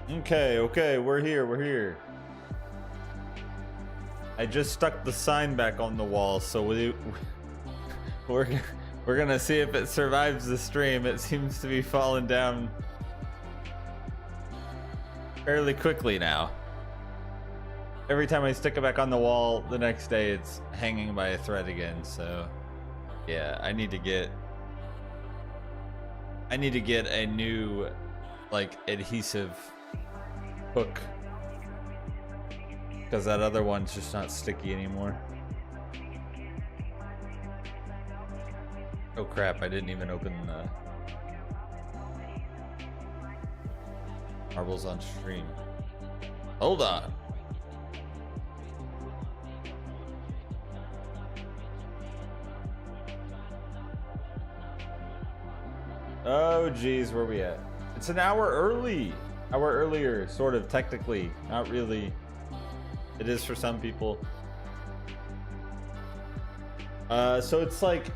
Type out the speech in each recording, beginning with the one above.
Okay, we're here. I just stuck the sign back on the wall, so we're gonna see if it survives the stream. It seems to be falling down fairly quickly now. Every time I stick it back on the wall, the next day it's hanging by a thread again. So yeah, I need to get a new like adhesive hook, because that other one's just not sticky anymore. Oh crap, I didn't even open the marbles on stream. Hold on. Oh geez, where are we at? It's an hour early. Hour earlier, sort of, technically. Not really. It is for some people. So it's like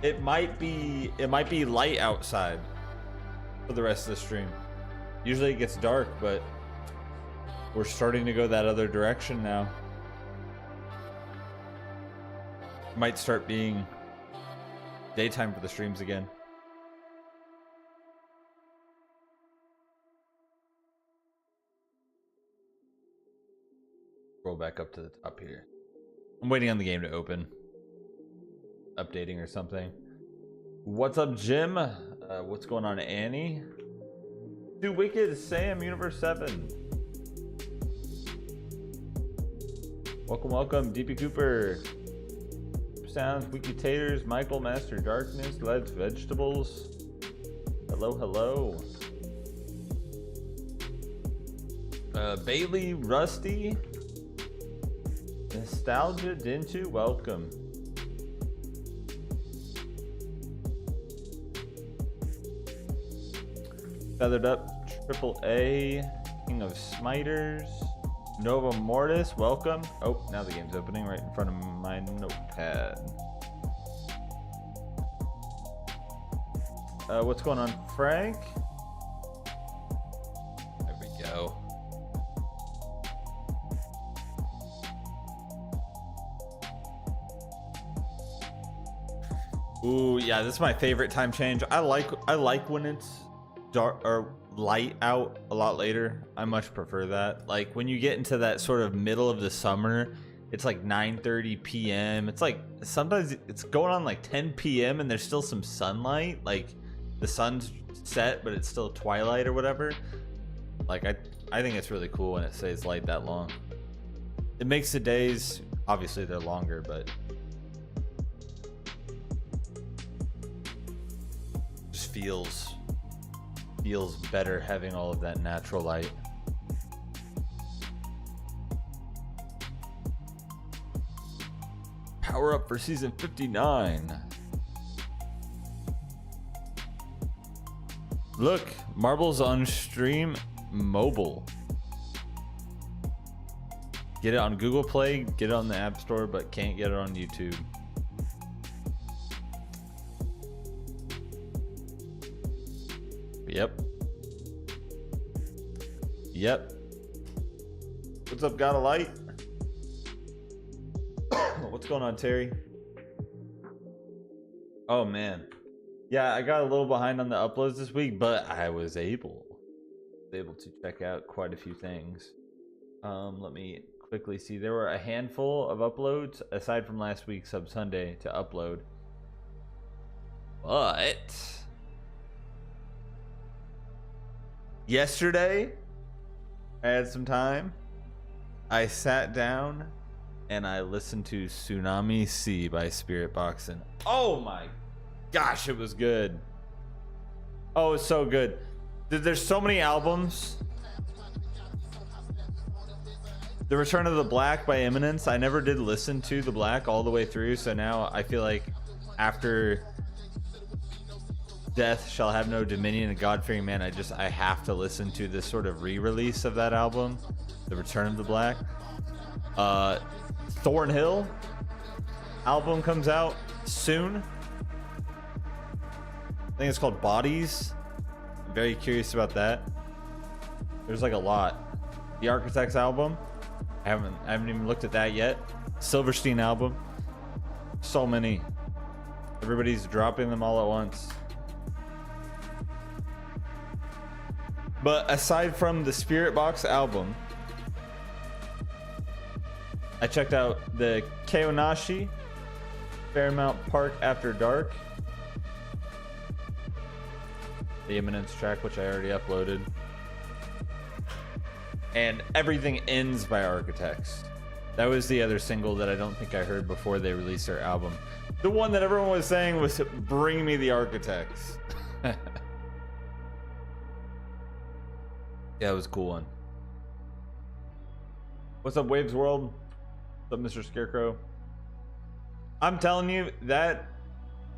it might be light outside for the rest of the stream. Usually it gets dark, but we're starting to go that other direction now. Might start being daytime for the streams again. Roll back up to the top here. I'm waiting on the game to open. Updating or something. What's up, Jim? What's going on, Annie? Too Wicked, Sam, Universe 7. Welcome, DP Cooper. Sounds, Wiki Taters, Michael, Master Darkness, Let's Vegetables. Hello. Bailey, Rusty. Nostalgia, Dintu, welcome. Feathered Up, Triple A, King of Smiters, Nova Mortis, welcome. Oh, now the game's opening right in front of my notepad. What's going on, Frank? There we go. Ooh, yeah, this is my favorite time change. I like when it's dark or light out a lot later. I much prefer that. Like when you get into that sort of middle of the summer, it's like 9:30 p.m. It's like sometimes it's going on like 10 p.m. and there's still some sunlight. Like the sun's set, but it's still twilight or whatever. Like I think it's really cool when it stays light that long. It makes the days, obviously they're longer, but just feels better having all of that natural light. Power up for season 59. Look, Marbles on stream mobile. Get it on Google Play, get it on the App Store, but can't get it on YouTube. Yep. What's up, got a light? What's going on, Terry? Oh man, yeah, I got a little behind on the uploads this week, but I was able to check out quite a few things. Let me quickly see. There were a handful of uploads aside from last week, Sub Sunday, to upload, but yesterday I had some time. I sat down and I listened to Tsunami Sea by Spirit Boxing. Oh my gosh, it was good. Oh, it's so good. There's so many albums. The Return of the Black by Eminence. I never did listen to The Black all the way through, so now I feel like after Death Shall Have No Dominion and God-Fearing Man, I have to listen to this sort of re-release of that album, The Return of the Black. Thornhill album comes out soon. I think it's called Bodies. I'm very curious about that. There's like a lot. The Architects album, I haven't even looked at that yet. Silverstein album, so many. Everybody's dropping them all at once. But aside from the Spirit Box album, I checked out the Keonashi Fairmount Park After Dark, the Eminence track, which I already uploaded, and Everything Ends by Architects. That was the other single that I don't think I heard before they released their album. The one that everyone was saying was Bring Me the Architects. Yeah, it was a cool one. What's up, Waves World? What's up, Mr. Scarecrow? I'm telling you, that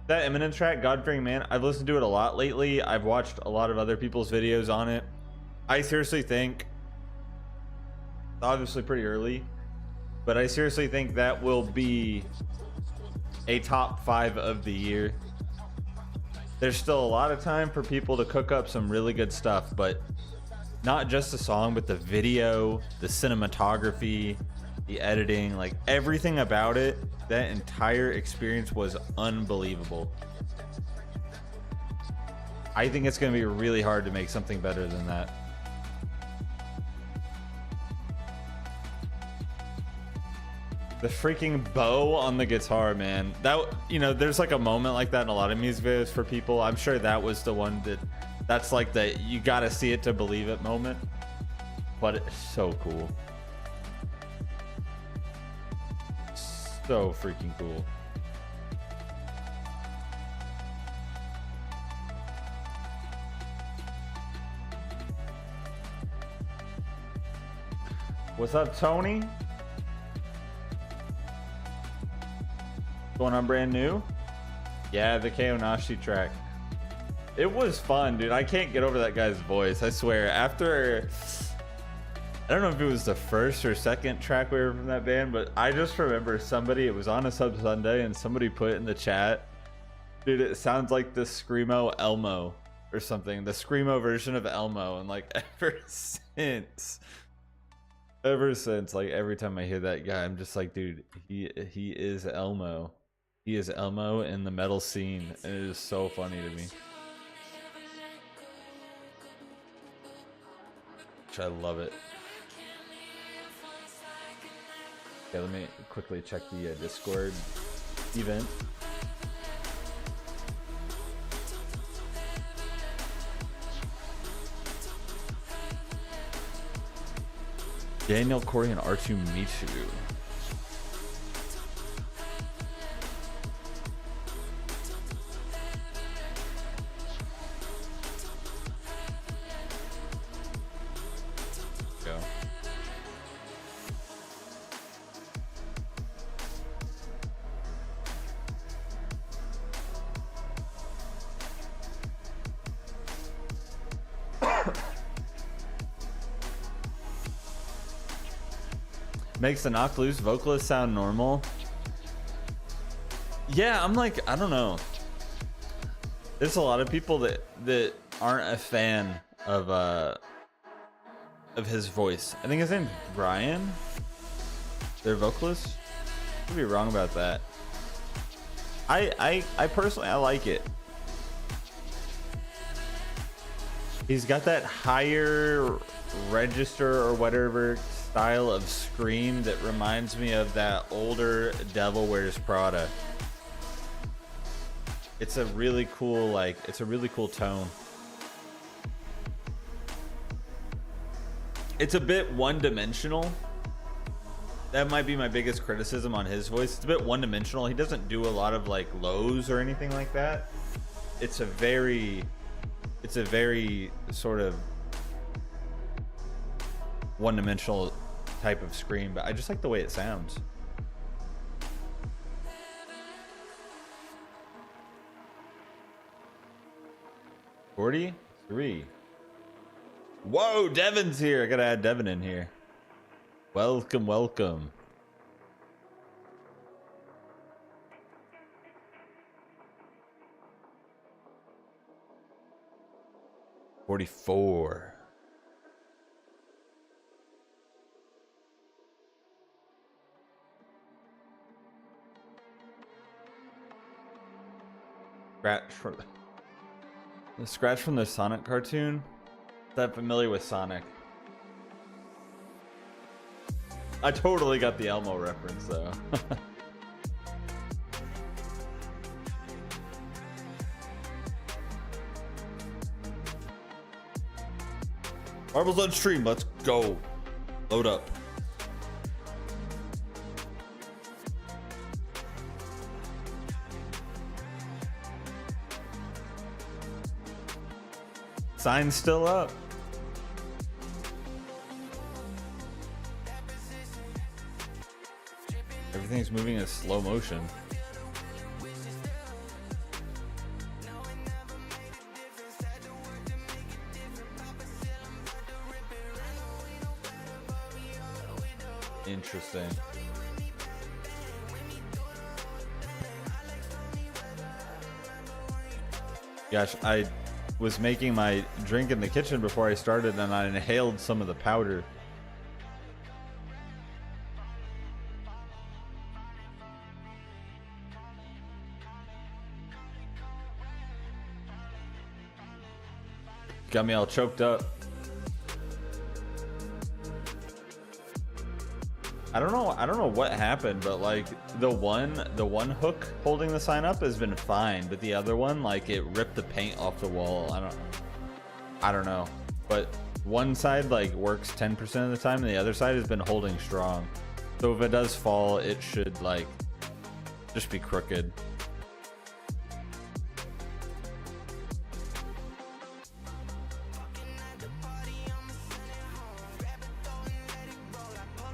Eminem track, God-Fearing Man, I've listened to it a lot lately. I've watched a lot of other people's videos on it. I seriously think, obviously pretty early, but I seriously think that will be a top 5 of the year. There's still a lot of time for people to cook up some really good stuff, but not just the song, but the video, the cinematography, the editing, like everything about it, that entire experience was unbelievable. I think it's going to be really hard to make something better than that. The freaking bow on the guitar, man. That, you know, there's like a moment like that in a lot of music videos for people. I'm sure that was the one that's like the you gotta see it to believe it moment. But it's so cool. So freaking cool. What's up, Tony? Going on brand new? Yeah, the Keonashi track. It was fun, dude. I can't get over that guy's voice. I swear. After, I don't know if it was the first or second track we were from that band, but I just remember somebody, it was on a Sub Sunday, and somebody put in the chat, dude, it sounds like the Screamo Elmo or something. The Screamo version of Elmo. And like ever since, like every time I hear that guy, I'm just like, dude, he is Elmo. He is Elmo in the metal scene, and it is so funny to me. Which I love it. Okay, let me quickly check the Discord event. Daniel, Corey, and R2 Michu. Go. Makes the Knocked Loose vocalist sound normal. Yeah, I'm like, I don't know. There's a lot of people that aren't a fan of his voice. I think his name's Brian, their vocalist. Could be wrong about that. I personally, I like it. He's got that higher register or whatever style of scream that reminds me of that older Devil Wears Prada. It's a really cool, like, it's a really cool tone. It's a bit one-dimensional. That might be my biggest criticism on his voice. It's a bit one-dimensional. He doesn't do a lot of like lows or anything like that. It's a very sort of one-dimensional type of scream, but I just like the way it sounds. $43. Whoa, Devin's here. I gotta add Devin in here. Welcome, welcome. $44. Scratch from the Scratch from the Sonic cartoon. Is that familiar with Sonic? I totally got the Elmo reference though. Marbles on stream, let's go. Load up. Sign's still up. Everything's moving in slow motion. Interesting. Gosh, I was making my drink in the kitchen before I started and I inhaled some of the powder. Got me all choked up. I don't know what happened, but like the one hook holding the sign up has been fine, but the other one, like, it ripped the paint off the wall. I don't know. But one side like works 10% of the time and the other side has been holding strong. So if it does fall, it should like just be crooked.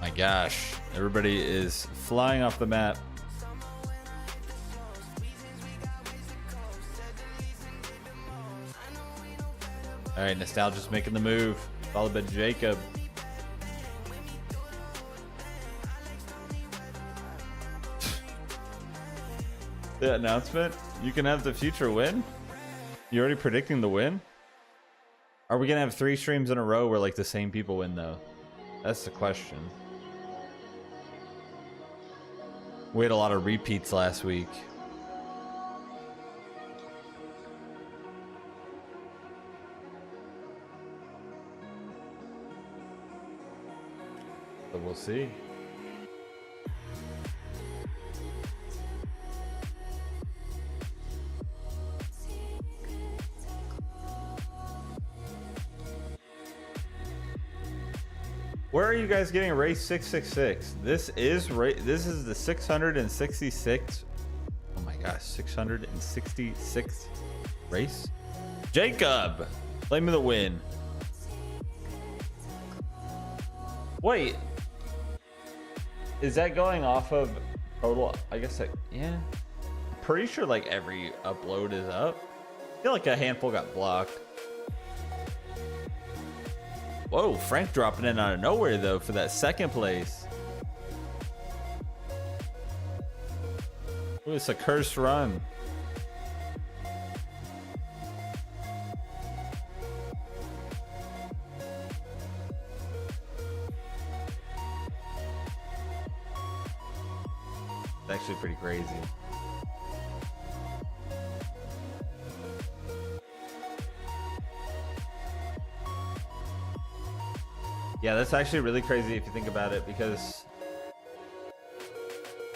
My gosh, everybody is flying off the map. All right, Nostalgia's making the move, followed by Jacob. The announcement, you can have the future win? You already predicting the win? Are we gonna have 3 streams in a row where like the same people win though? That's the question. We had a lot of repeats last week. So we'll see. Where are you guys getting race 666? This is the 666. Oh my gosh, 666 race. Jacob, claim me the win. Wait, is that going off of total? I guess yeah. Pretty sure like every upload is up. I feel like a handful got blocked. Whoa, Frank dropping in out of nowhere though for that second place. Ooh, it's a cursed run. It's actually pretty crazy. Yeah, that's actually really crazy if you think about it, because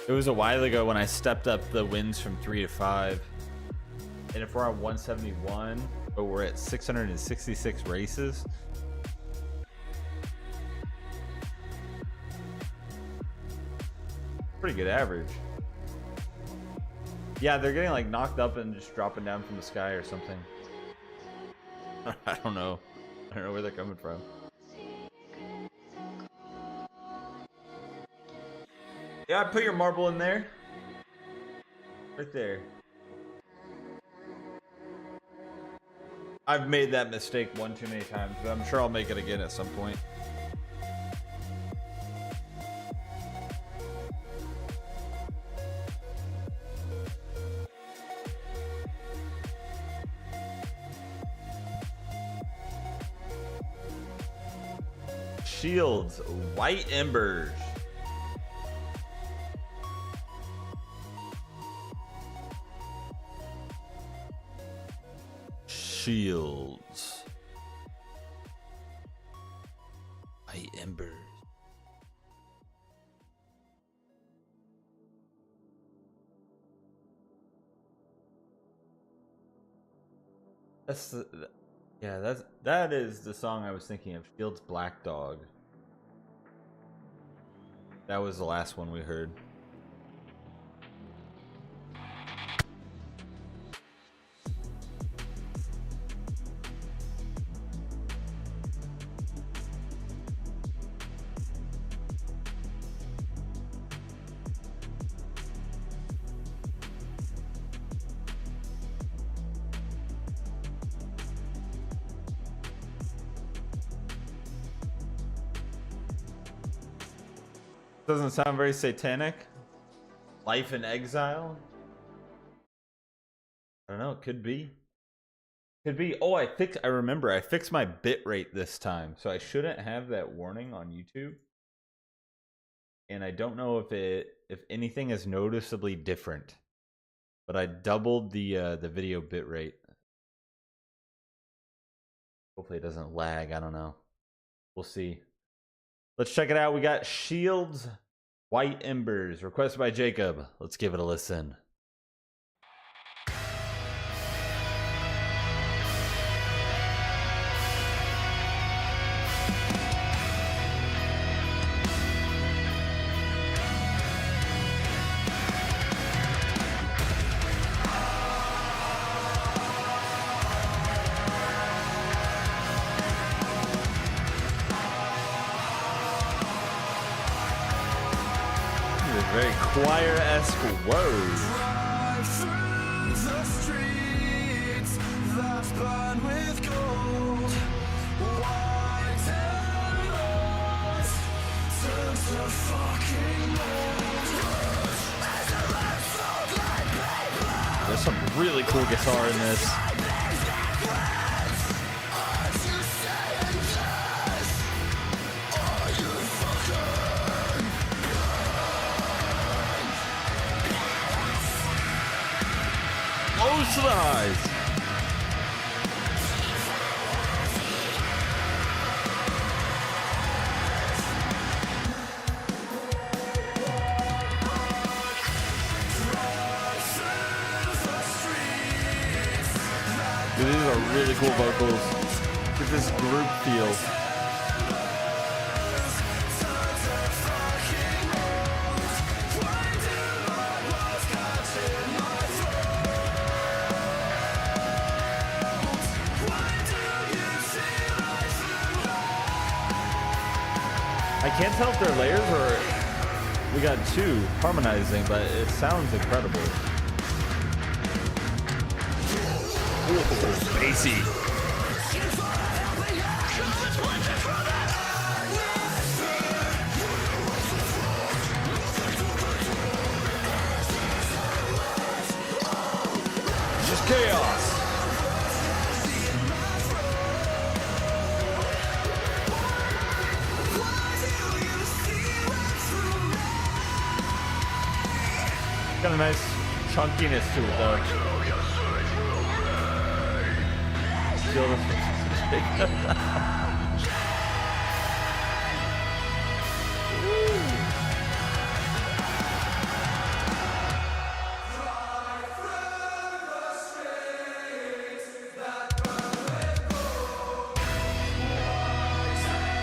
it was a while ago when I stepped up the wins from 3 to 5. And if we're on 171, but we're at 666 races. Pretty good average. Yeah, they're getting like knocked up and just dropping down from the sky or something. I don't know. I don't know where they're coming from. Yeah, put your marble in there. Right there. I've made that mistake one too many times, but I'm sure I'll make it again at some point. Shields, White Embers. Shields. White Embers. That is the song I was thinking of. Shields Black Dog. That was the last one we heard. Doesn't sound very satanic. Life in exile. I don't know. It could be. Could be. Oh, I remember. I fixed my bitrate this time, so I shouldn't have that warning on YouTube. And I don't know if anything is noticeably different, but I doubled the video bitrate. Hopefully it doesn't lag. I don't know. We'll see. Let's check it out. We got Shields, White Embers, requested by Jacob. Let's give it a listen. Very choir-esque words. Drive through the streets that burn with gold. White embers turn to fucking mold. There's some really cool guitar in this. Close to the highs. Dude, these are really cool vocals. With this group feel. I can't tell if they're layers or we got two harmonizing, but it sounds incredible. Ooh, bassy. Just chaos. Got a nice chunkiness to it though. Feel this.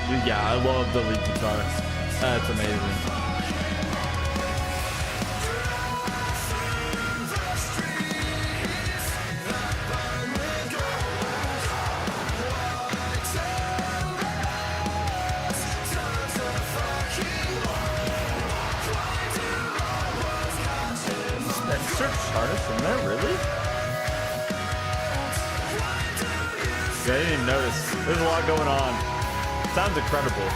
Dude, yeah, I love the lead guitar. That's amazing. Artist in there, really? I didn't even notice. There's a lot going on. Sounds incredible.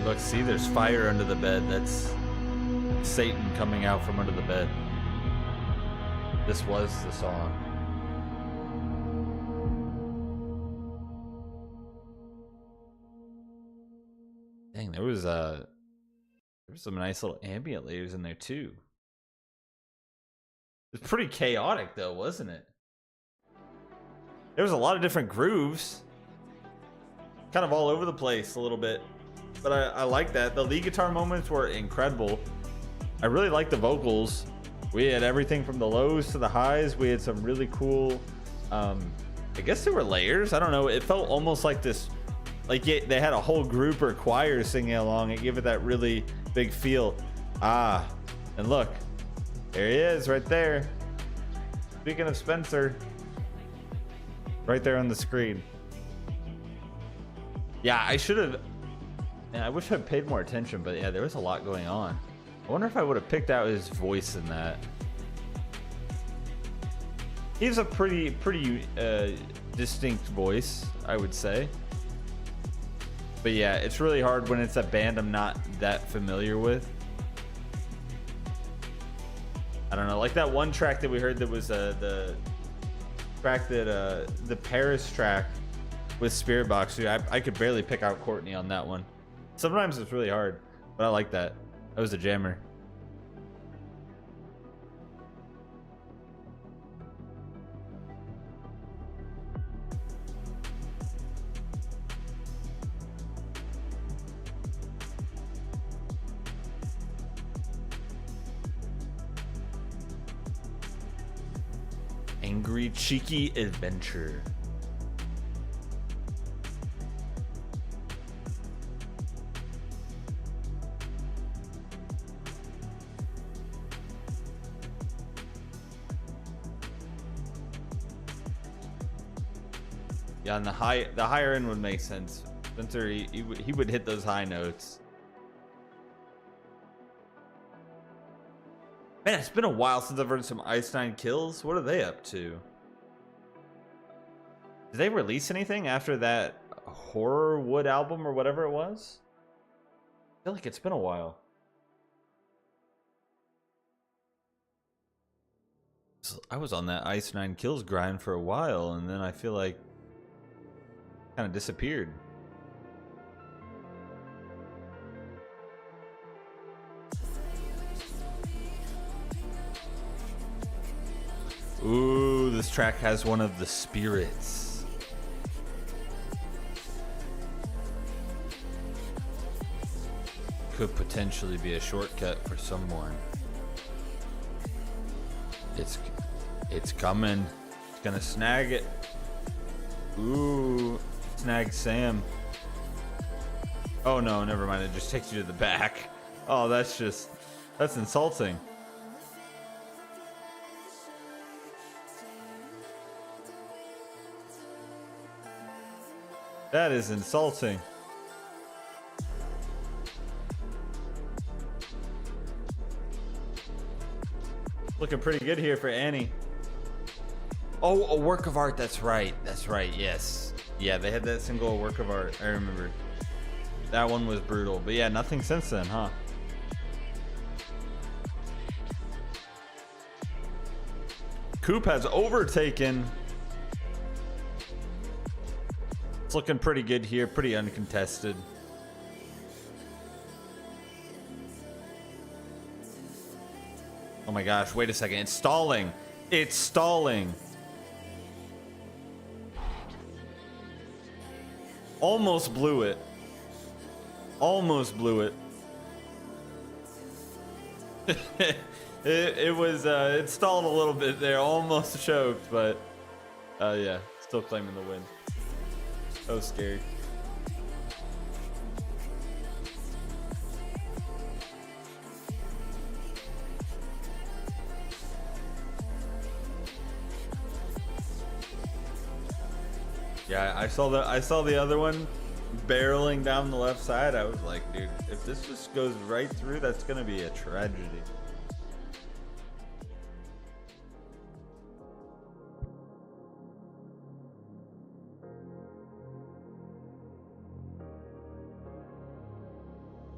Look, see, there's fire under the bed. That's Satan coming out from under the bed. this was the song. Dang, there was some nice little ambient layers in there too. It's pretty chaotic though, wasn't it? There was a lot of different grooves, kind of all over the place a little bit, but I like that. The lead guitar moments were incredible. I really like the vocals. We had everything from the lows to the highs. We had some really cool, I guess there were layers. I don't know. It felt almost like this, like they had a whole group or choir singing along. It gave it that really big feel. Ah, and look, there he is right there. Speaking of Spencer, right there on the screen. Yeah, I should have. Man, I wish I'd paid more attention, but yeah, there was a lot going on. I wonder if I would have picked out his voice in that. He has a pretty distinct voice, I would say. But yeah, it's really hard when it's a band I'm not that familiar with. I don't know, like that one track that we heard that was the track that the Paris track with Spiritbox. Dude, I could barely pick out Courtney on that one. Sometimes it's really hard, but I like that. That was a jammer. Angry Cheeky Adventure. Yeah, and the higher end would make sense. Spencer, he would hit those high notes. Man, it's been a while since I've heard some Ice Nine Kills. What are they up to? Did they release anything after that Horrorwood album or whatever it was? I feel like it's been a while. So I was on that Ice Nine Kills grind for a while, and then I feel like kind of disappeared. Ooh, this track has one of the spirits. Could potentially be a shortcut for someone. It's coming. It's gonna snag it. Ooh, snag Sam. Oh no, never mind. It just takes you to the back. Oh, that's insulting. That is insulting. Looking pretty good here for Annie. Oh, a work of art. That's right. That's right. Yes. Yeah, they had that single, A Work of Art. I remember. That one was brutal. But yeah, nothing since then, huh? Coop has overtaken. It's looking pretty good here, pretty uncontested. Oh my gosh, wait a second. It's stalling. It's stalling. Almost blew it. Almost blew it. It stalled a little bit there. Almost choked, but yeah, still claiming the win. So scary. Yeah, I saw the other one barreling down the left side. I was like, dude, if this just goes right through, that's gonna be a tragedy.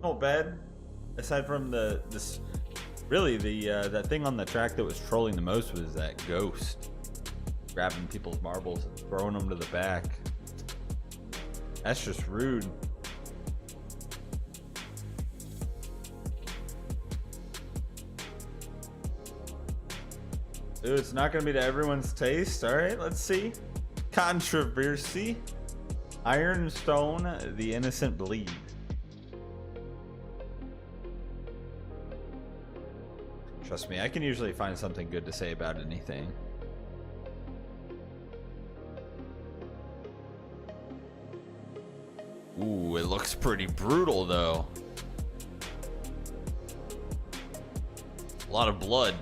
Not bad, aside from the Really, the that thing on the track that was trolling the most was that ghost grabbing people's marbles and throwing them to the back. That's just rude. Dude, it's not gonna be to everyone's taste. All right, let's see. Controversy. Ironstone, The Innocent Bleed. Trust me, I can usually find something good to say about anything. Ooh, it looks pretty brutal though. A lot of blood.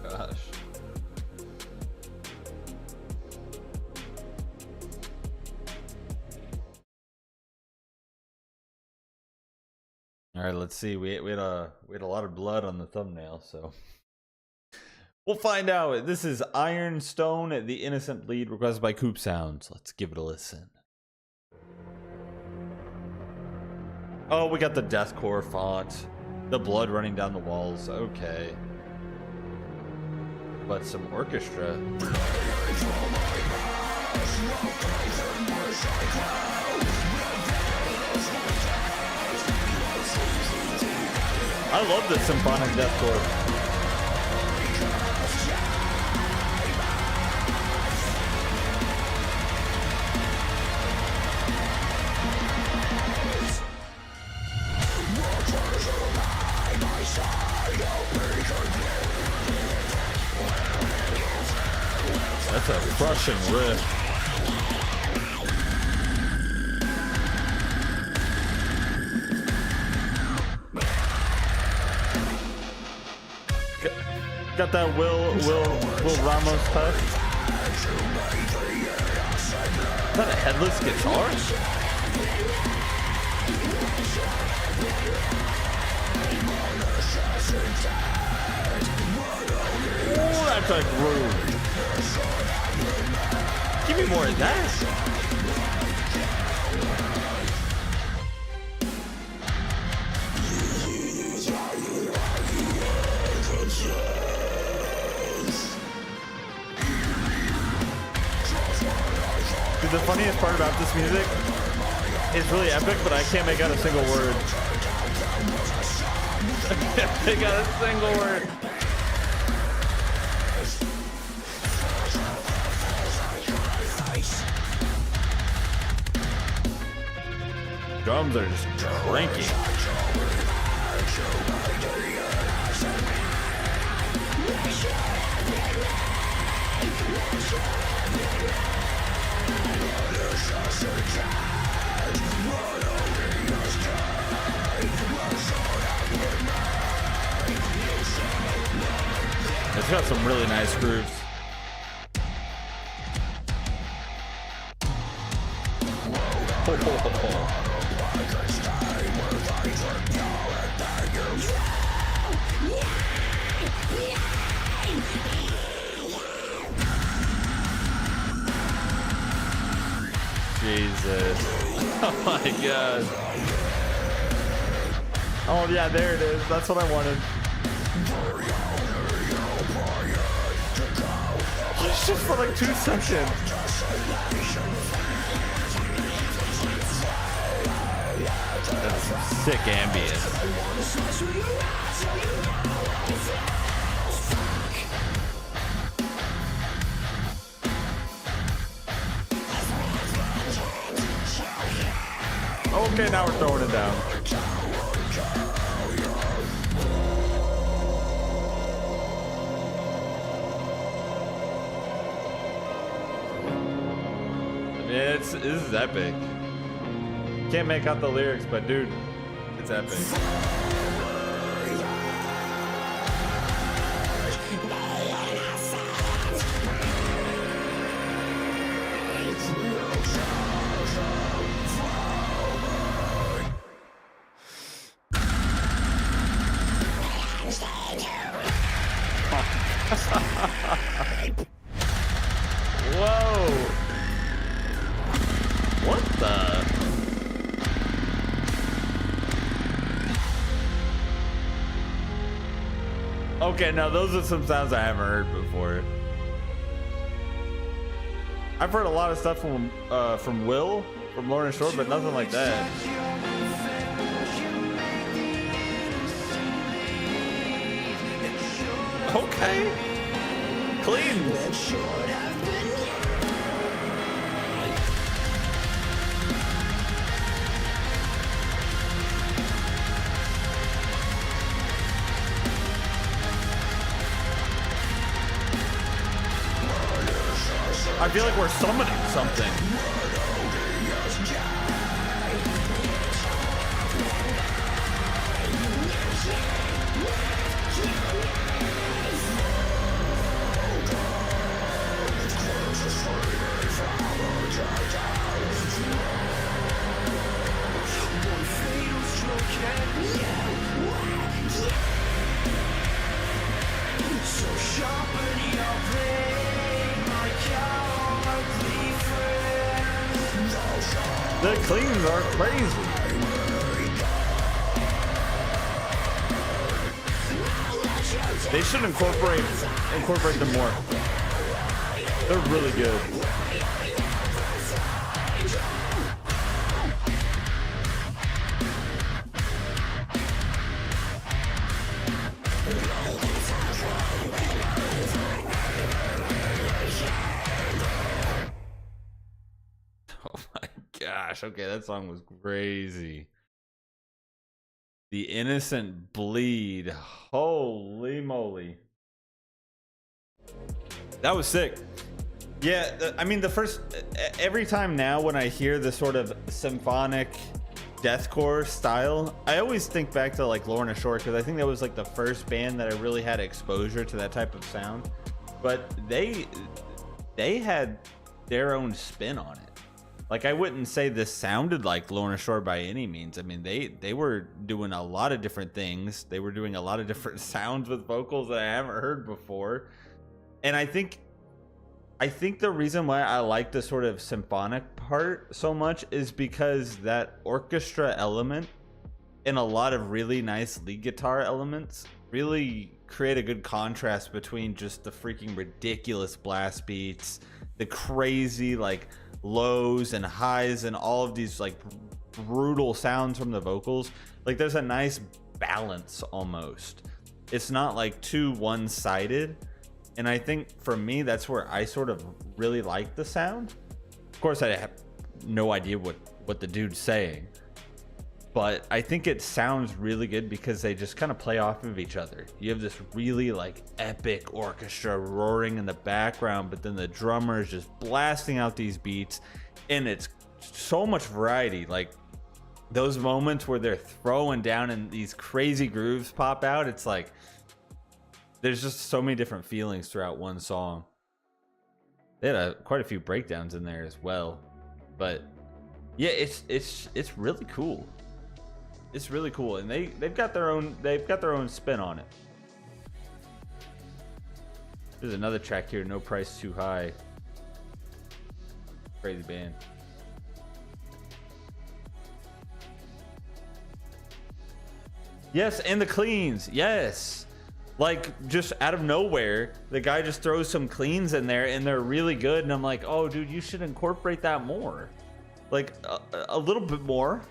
Gosh. All right, let's see. We had a lot of blood on the thumbnail, so we'll find out. This is Ironstone, The Innocent Bleed, requested by Coop Sounds. Let's give it a listen. Oh, we got the deathcore font, the blood running down the walls. Okay. But some orchestra. I love this symphonic deathcore. That's a crushing riff. Got that Will Ramos touch. Is that a headless guitar? Ooh, that's a groove. Give me more of that. Dude, the funniest part about this music is really epic, but I can't make out a single word. I can't make out a single word. Drums are just cranky. It's got some really nice grooves. Jesus. Oh my god. Oh yeah, there it is. That's what I wanted. It's just for like 2 seconds. That's some sick ambience. Okay, now we're throwing it down. I mean, this is epic. Can't make out the lyrics, but dude, it's epic. Okay, now those are some sounds I haven't heard before. I've heard a lot of stuff from Will, from Lorna Shore, but nothing like that. Okay. Clean. I feel like we're summoning something. The cleans are crazy. They should incorporate them more. They're really good. Gosh, okay, that song was crazy. The Innocent Bleed. Holy moly. That was sick. Yeah, I mean, every time now when I hear the sort of symphonic deathcore style, I always think back to like Lorna Shore, because I think that was like the first band that I really had exposure to that type of sound. But they had their own spin on it. Like, I wouldn't say this sounded like Lorna Shore by any means. I mean, they were doing a lot of different things. They were doing a lot of different sounds with vocals that I haven't heard before. And I think the reason why I like the sort of symphonic part so much is because that orchestra element and a lot of really nice lead guitar elements really create a good contrast between just the freaking ridiculous blast beats, the crazy like lows and highs, and all of these like brutal sounds from the vocals. Like, there's a nice balance almost. It's not like too one-sided. And I think for me, that's where I sort of really like the sound. Of course, I have no idea what the dude's saying, but I think it sounds really good because they just kind of play off of each other. You have this really like epic orchestra roaring in the background, but then the drummer is just blasting out these beats, and it's so much variety. Like, those moments where they're throwing down and these crazy grooves pop out, it's like there's just so many different feelings throughout one song. They had quite a few breakdowns in there as well, but yeah, it's really cool. It's really cool, and they've got their own spin on it. There's another track here, No Price Too High. Crazy band. Yes, and the cleans. Yes. Like, just out of nowhere, the guy just throws some cleans in there, and they're really good. And I'm like, oh, dude, you should incorporate that more. Like, a little bit more.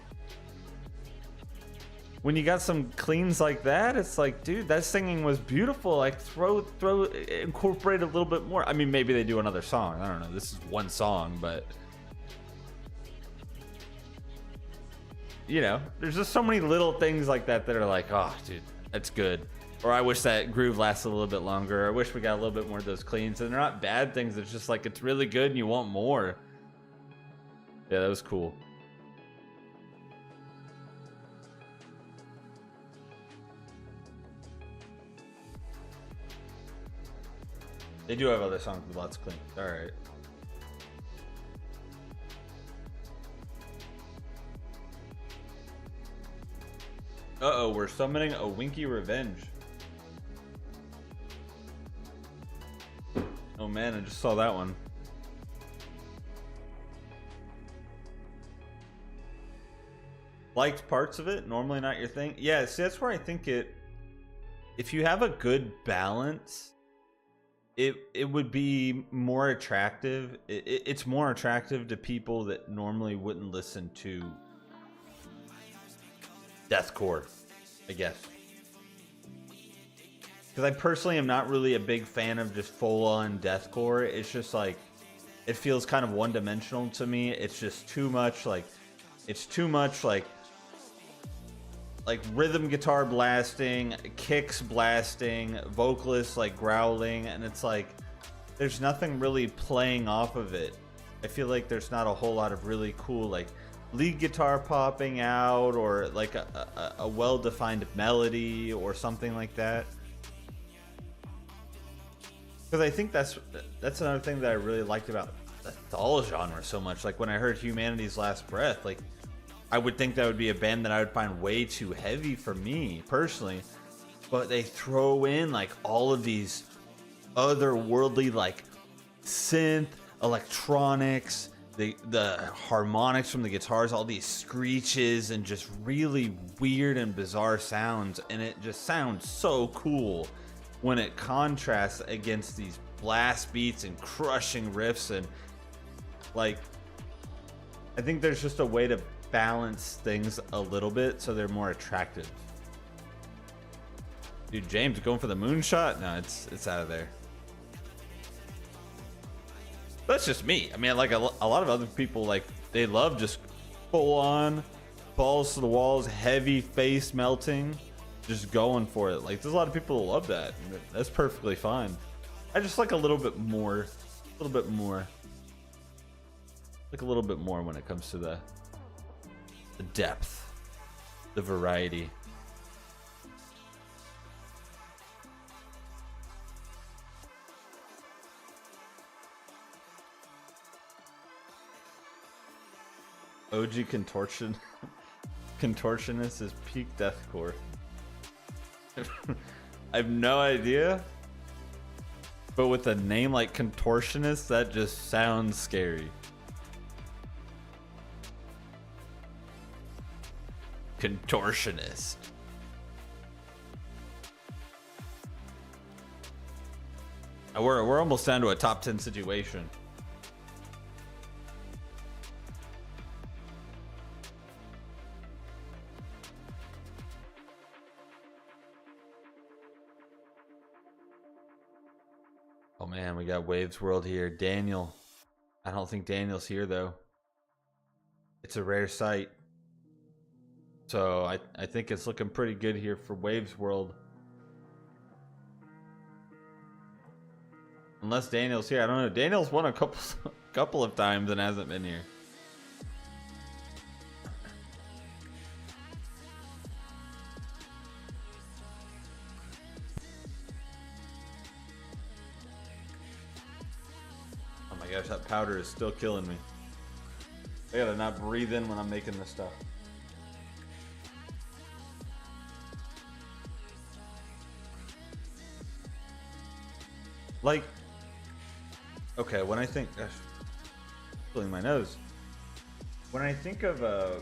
When you got some cleans like that, it's like, dude, that singing was beautiful. Like, incorporate a little bit more. I mean, maybe they do another song. I don't know. This is one song, but you know, there's just so many little things like that that are like, oh, dude, that's good. Or I wish that groove lasted a little bit longer. I wish we got a little bit more of those cleans. And they're not bad things. It's just like, it's really good and you want more. Yeah, that was cool. They do have other songs with lots of cleans. All right. Uh-oh, we're summoning a Winky Revenge. Oh man, I just saw that one. Liked parts of it, normally not your thing. Yeah, see, that's where I think it if you have a good balance, it would be more attractive. It's more attractive to people that normally wouldn't listen to deathcore, I guess. Because I personally am not really a big fan of just full-on deathcore. It's just like, it feels kind of one-dimensional to me. It's just too much like, it's too much like rhythm guitar blasting, kicks blasting, vocalists like growling, and it's like there's nothing really playing off of it. I feel like there's not a whole lot of really cool like lead guitar popping out, or like a well-defined melody or something like that. Because I think that's another thing that I really liked about the Thal genre so much. Like when I heard Humanity's Last Breath, like I would think that would be a band that I would find way too heavy for me personally, but they throw in like all of these otherworldly like synth, electronics, the harmonics from the guitars, all these screeches and just really weird and bizarre sounds, and it just sounds so cool when it contrasts against these blast beats and crushing riffs. And like, I think there's just a way to balance things a little bit so they're more attractive. Dude, James going for the moonshot? No, it's out of there. That's just me. I mean, like a lot of other people, like they love just full on balls to the walls, heavy face melting, just going for it. Like there's a lot of people who love that. That's perfectly fine. I just like a little bit more, like a little bit more when it comes to the depth, the variety. OG contortionist is peak deathcore. I have no idea, but with a name like contortionist, that just sounds scary. Contortionist. We're almost down to a top 10 situation. Oh man, we got Waves World here. Daniel. I don't think Daniel's here though. It's a rare sight. So I think it's looking pretty good here for Waves World. Unless Daniel's here. I don't know. Daniel's won a couple of times and hasn't been here. Oh my gosh, that powder is still killing me. I gotta not breathe in when I'm making this stuff. Like, okay, when I think, gosh, pulling my nose. When I think of a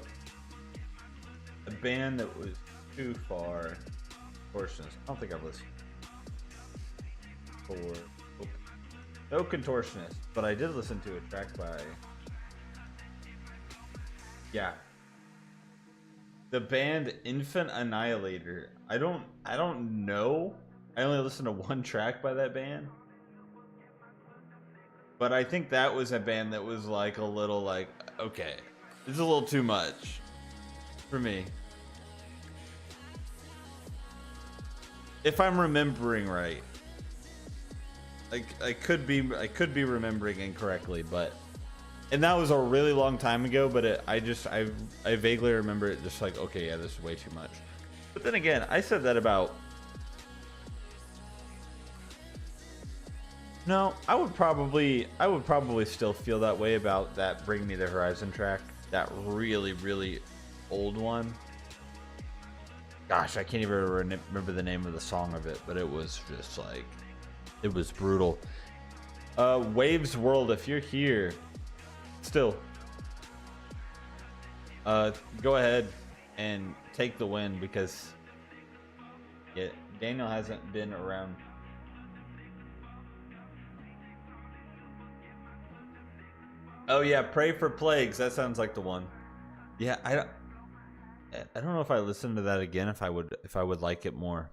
band that was too far, Contortionist, I don't think I've listened for, no Contortionist, but I did listen to a track by, yeah, the band Infant Annihilator. I don't know. I only listened to one track by that band. But I think that was a band that was like a little like, okay, this is a little too much for me. If I'm remembering right. Like I could be remembering incorrectly, but and that was a really long time ago, but I vaguely remember it just like, okay, yeah, this is way too much. But then again, I said that about, no, I would probably still feel that way about that Bring Me the Horizon track, that really, really old one. Gosh, I can't even remember the name of the song of it, but it was just like, it was brutal. Waves World, if you're here, still, go ahead and take the win, because Daniel hasn't been around. Oh yeah, Pray for Plagues. That sounds like the one. Yeah, I don't know if I listened to that again if I would like it more.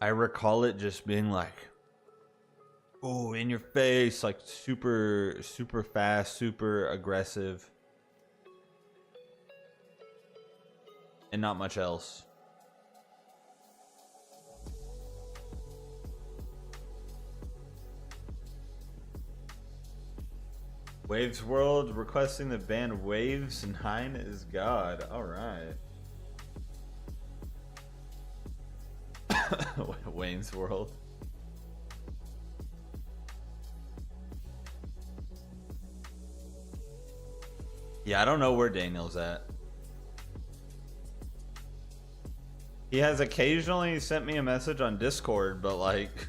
I recall it just being like, oh, in your face, like super fast, super aggressive. And not much else. Waves World requesting the band Waves 9 is God. Alright. Wayne's World. Yeah, I don't know where Daniel's at. He has occasionally sent me a message on Discord, but like,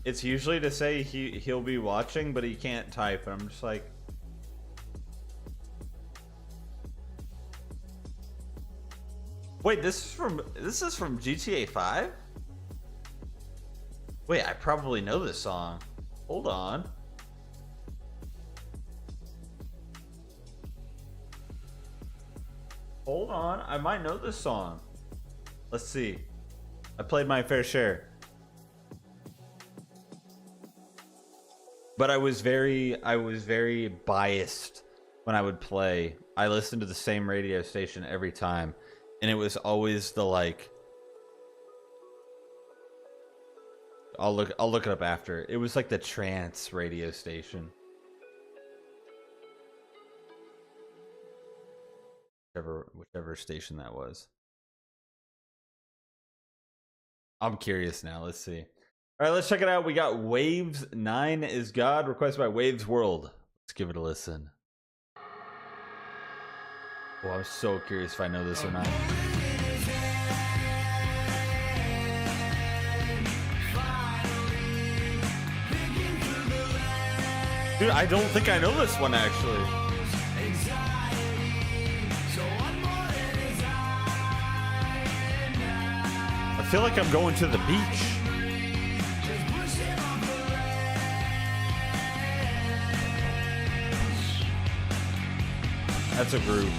it's usually to say he'll be watching, but he can't type, and I'm just like, wait, this is from GTA 5? Wait, I probably know this song. Hold on. Hold on, I might know this song. Let's see. I played my fair share. But I was very biased when I would play. I listened to the same radio station every time, and it was always the like, I'll look it up after. It was like the trance radio station. Whichever station that was. I'm curious now. Let's see. All right, let's check it out. We got Waves 9 is God, requested by Waves World. Let's give it a listen. Oh, I'm so curious if I know this or not. Dude, I don't think I know this one actually. I feel like I'm going to the beach. That's a groove.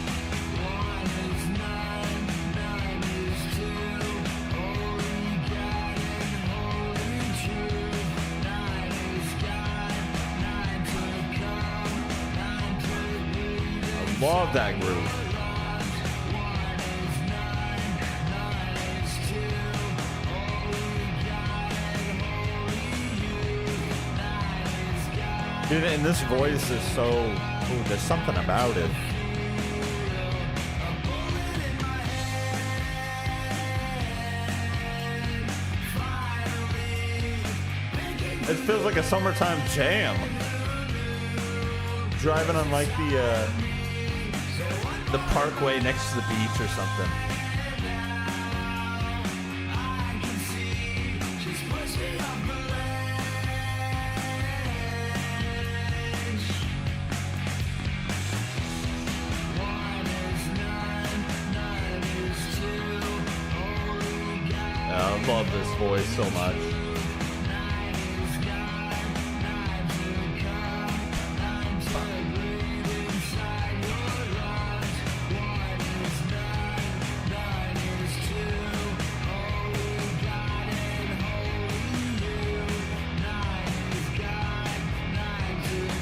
I love that groove. Dude, and this voice is so... Ooh, there's something about it. It feels like a summertime jam. Driving on like the parkway next to the beach or something. I love this voice so much.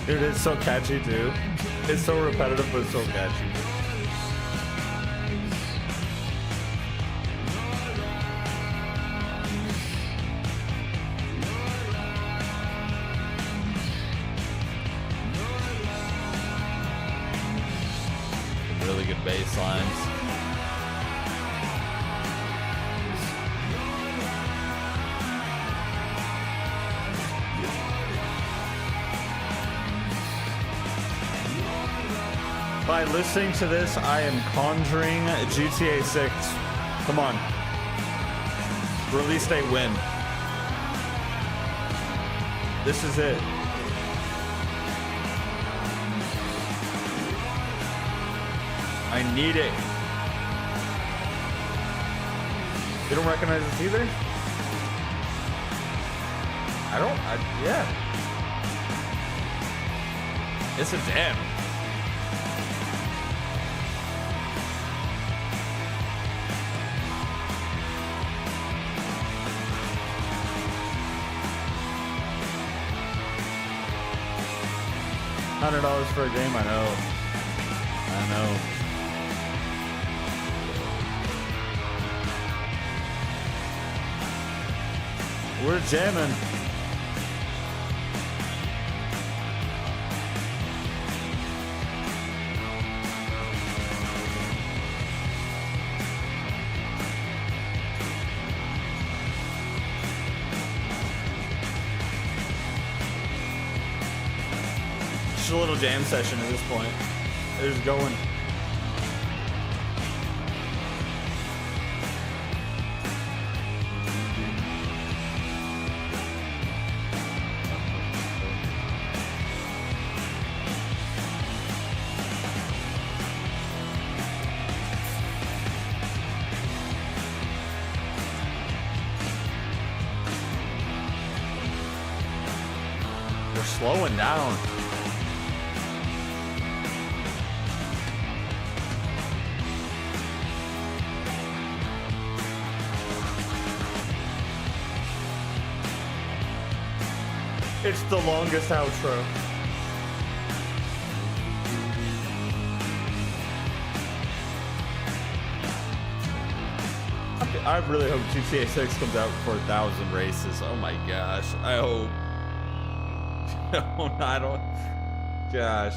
Dude, it's so catchy too. It's so repetitive, but so catchy. Really good bass lines. By listening to this, I am conjuring GTA 6. Come on. Release date win. This is it. I need it. You don't recognize this either? Yeah. It's a jam. $100 for a game, I know. We're jamming. Just a little jam session at this point. They're just going. They're slowing down. It's the longest outro. I really hope GTA 6 comes out before 1,000 races. Oh my gosh. I hope. I don't. Gosh.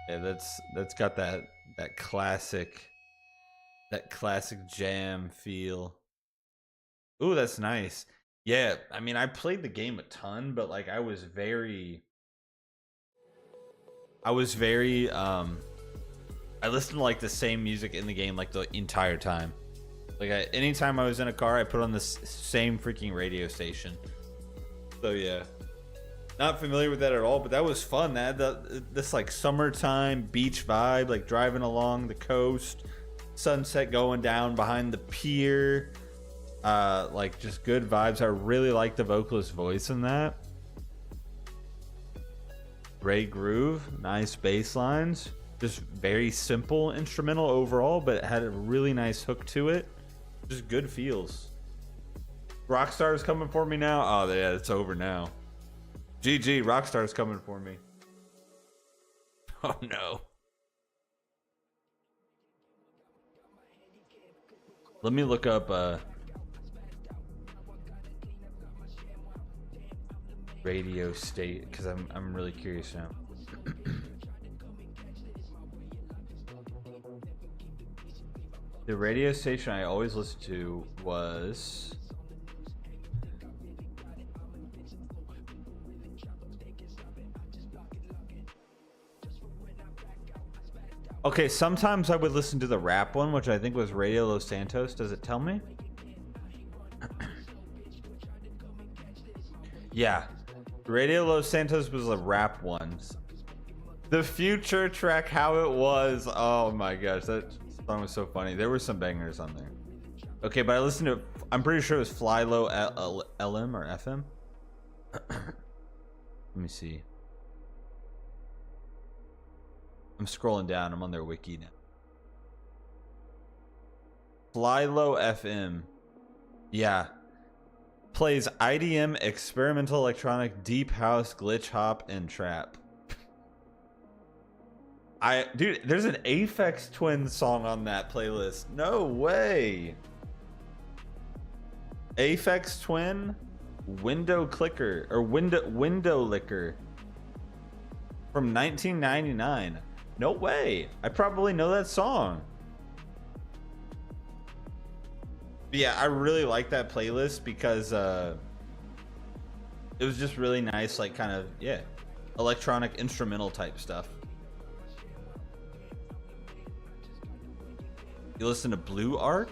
Yeah, that's got that classic jam feel. Ooh, that's nice. Yeah, I mean, I played the game a ton, but like I was very I listened to like the same music in the game like the entire time. Like anytime I was in a car, I put on this same freaking radio station. So yeah, not familiar with that at all, but that was fun. That had this like summertime beach vibe, like driving along the coast, sunset going down behind the pier. Like just good vibes. I really like the vocalist voice in that. Great groove, nice bass lines. Just very simple instrumental overall, but it had a really nice hook to it. Just good feels. Rockstar's coming for me now. Oh yeah, it's over now. GG, Rockstar's coming for me. Oh no. Let me look up radio state because I'm really curious now. The radio station I always listened to was okay, sometimes I would listen to the rap one, which I think was Radio Los Santos. Does it tell me? Yeah. Radio Los Santos was the rap ones. The Future track, How It Was. Oh my gosh, that song was so funny. There were some bangers on there. Okay, but I listened to, I'm pretty sure it was Fly Low LM or FM. Let me see. I'm scrolling down. I'm on their wiki now. Fly Low FM. Yeah. Plays IDM, experimental electronic, deep house, glitch hop, and trap. Dude, there's an Aphex Twin song on that playlist. No way. Aphex Twin, Window Clicker or Window Licker from 1999. No way. I probably know that song. But yeah, I really like that playlist because it was just really nice, like kind of, yeah, electronic instrumental type stuff. You listen to Blue Arc?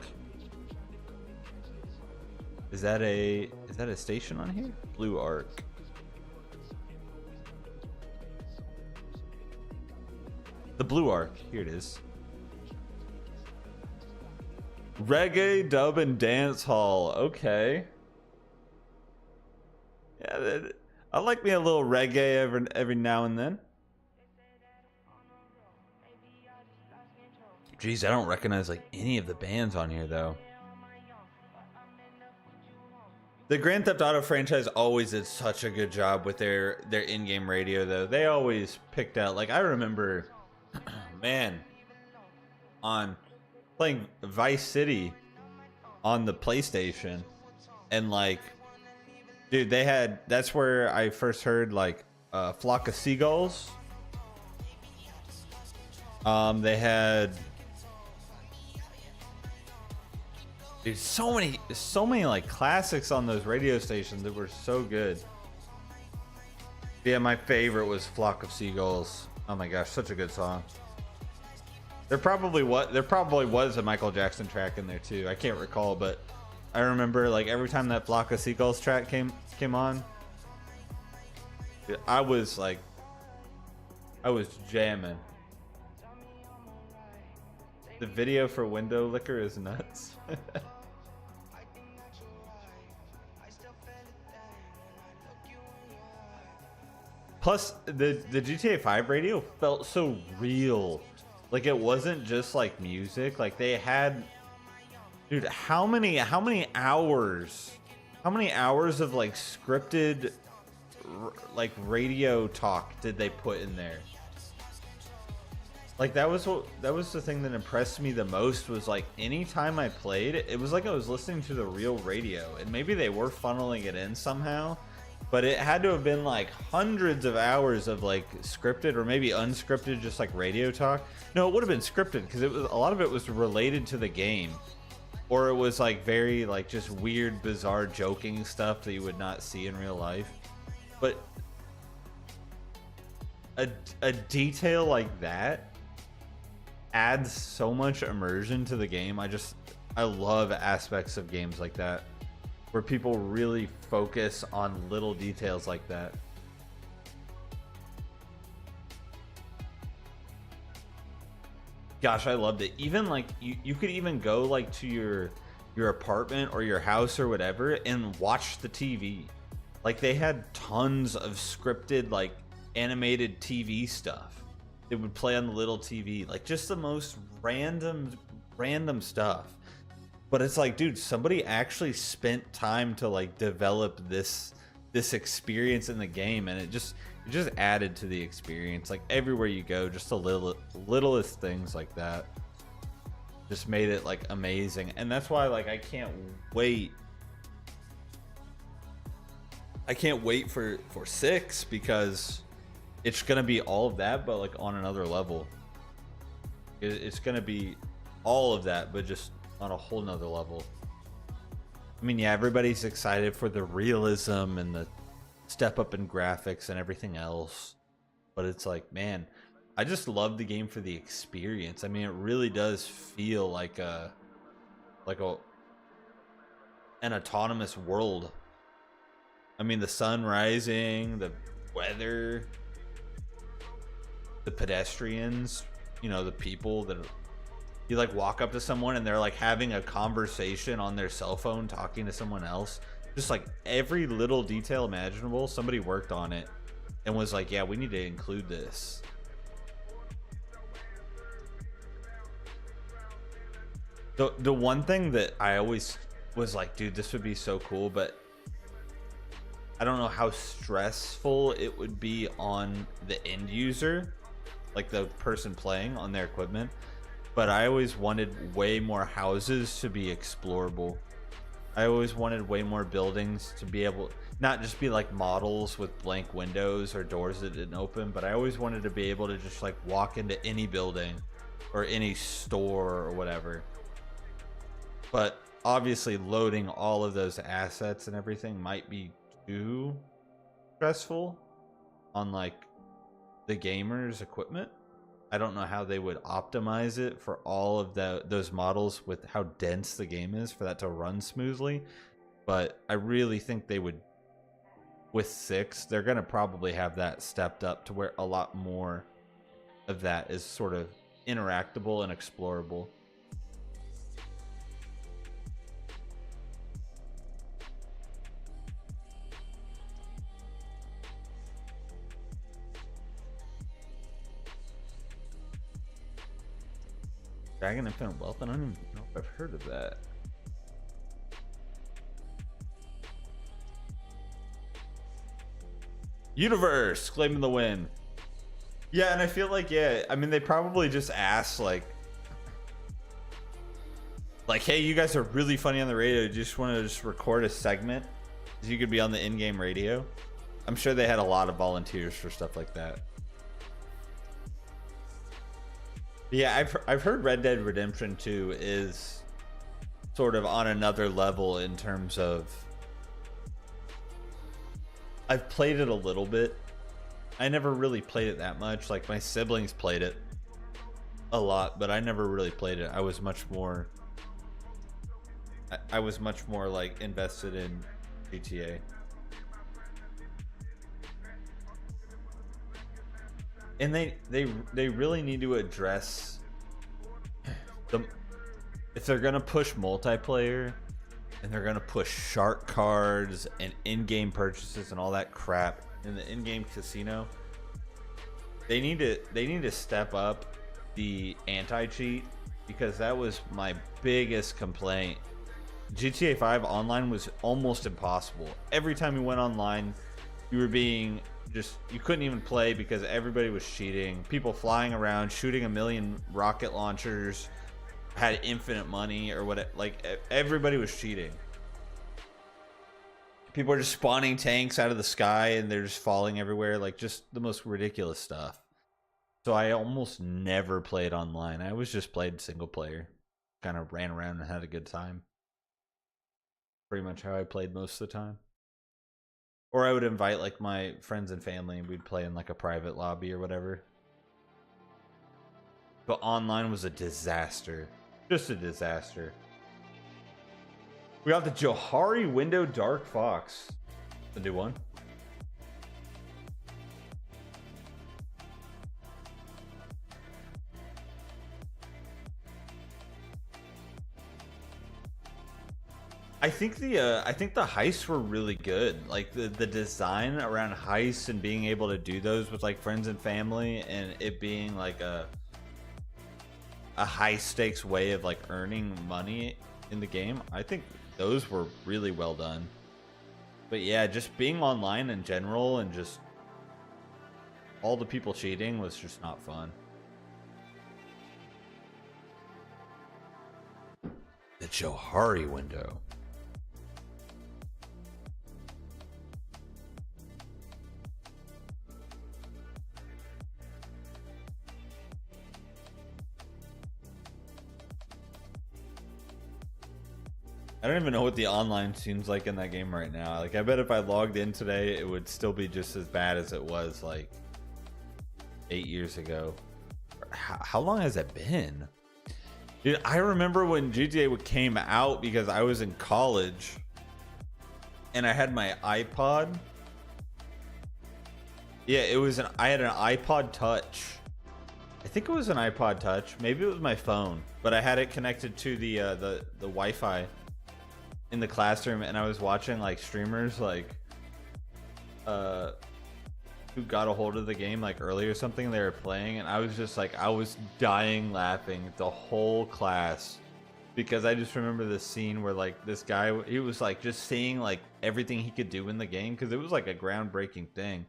Is that a station on here? Blue Arc. The Blue Arc. Here it is. Reggae, dub, and dance hall. Okay. Yeah, I like me a little reggae every now and then. Jeez, I don't recognize like any of the bands on here though. The Grand Theft Auto franchise always did such a good job with their in-game radio though. They always picked out, like I remember, man, on playing Vice City on the PlayStation, and like, dude, they had, that's where I first heard like Flock of Seagulls. They had, dude, so many like classics on those radio stations that were so good. Yeah, my favorite was Flock of Seagulls. Oh my gosh, such a good song. There probably was a Michael Jackson track in there too. I can't recall, but I remember like every time that Flock of Seagulls track came on, I was jamming. The video for Window Licker is nuts. Plus, the GTA 5 radio felt so real. Like, it wasn't just like music. Like, they had, dude, how many hours of like scripted like radio talk did they put in there? Like, that was the thing that impressed me the most, was like anytime I played, it was like I was listening to the real radio. And maybe they were funneling it in somehow, but it had to have been like hundreds of hours of like scripted or maybe unscripted, just like radio talk. No, it would have been scripted, because it was, a lot of it was related to the game, or it was like very like just weird, bizarre joking stuff that you would not see in real life. But a detail like that adds so much immersion to the game. I love aspects of games like that, where people really focus on little details like that. Gosh, I loved it. Even like you could even go like to your apartment or your house or whatever and watch the TV. Like, they had tons of scripted like animated TV stuff. It would play on the little TV, like just the most random stuff. But it's like, dude, somebody actually spent time to like develop this experience in the game, and it just added to the experience. Like, everywhere you go, just the littlest things like that just made it like amazing. And that's why, like, I can't wait for 6, because it's gonna be all of that, but like on another level. It's gonna be all of that, but just on a whole nother level. I mean, yeah, everybody's excited for the realism and the step up in graphics and everything else, but it's like, man, I just love the game for the experience. I mean, it really does feel like an autonomous world. I mean, the sun rising, the weather, the pedestrians, you know, the people that you like walk up to someone and they're like having a conversation on their cell phone talking to someone else. Just like every little detail imaginable, somebody worked on it and was like, yeah, we need to include this. The one thing that I always was like, dude, this would be so cool, but I don't know how stressful it would be on the end user, like the person playing on their equipment. But I always wanted way more houses to be explorable. I always wanted way more buildings to be able, not just be like models with blank windows or doors that didn't open, but I always wanted to be able to just like walk into any building or any store or whatever. But obviously loading all of those assets and everything might be too stressful on like the gamer's equipment. I don't know how they would optimize it for all of those models with how dense the game is for that to run smoothly. But I really think they would, with 6, they're going to probably have that stepped up to where a lot more of that is sort of interactable and explorable. Dragon Infinite Wealth? I don't even know if I've heard of that. Universe claiming the win. Yeah, and I feel like, yeah, I mean, they probably just asked like, hey, you guys are really funny on the radio. Do you just want to just record a segment so you could be on the in-game radio? I'm sure they had a lot of volunteers for stuff like that. Yeah, I've heard Red Dead Redemption 2 is sort of on another level in terms of, I've played it a little bit. I never really played it that much. Like, my siblings played it a lot, but I never really played it. I was much more like invested in GTA. And they really need to address the, if they're gonna push multiplayer and they're gonna push shark cards and in-game purchases and all that crap in the in-game casino, they need to step up the anti-cheat, because that was my biggest complaint. GTA 5 online was almost impossible. Every time you went online, you were being you couldn't even play because everybody was cheating. People flying around shooting a million rocket launchers, had infinite money or what, like everybody was cheating. People are just spawning tanks out of the sky and they're just falling everywhere, like just the most ridiculous stuff. So I almost never played online. I always just played single player, kind of ran around and had a good time. Pretty much how I played most of the time. Or I would invite like my friends and family and we'd play in like a private lobby or whatever. But online was a disaster. Just a disaster. We got the Johari Window Dark Fox. The new one. I think the heists were really good. Like the design around heists and being able to do those with like friends and family, and it being like a high stakes way of like earning money in the game. I think those were really well done. But yeah, just being online in general and just all the people cheating was just not fun. The Johari Window. I don't even know what the online seems like in that game right now. Like, I bet if I logged in today, it would still be just as bad as it was like 8 years ago. How long has it been? Dude, I remember when GTA came out because I was in college and I had my iPod. Yeah, I had an iPod Touch. I think it was an iPod Touch. Maybe it was my phone, but I had it connected to the Wi-Fi in the classroom, and I was watching like streamers like who got a hold of the game like early or something. They were playing, and I was just like, I was dying laughing the whole class, because I just remember this scene where like this guy, he was like just seeing like everything he could do in the game, because it was like a groundbreaking thing.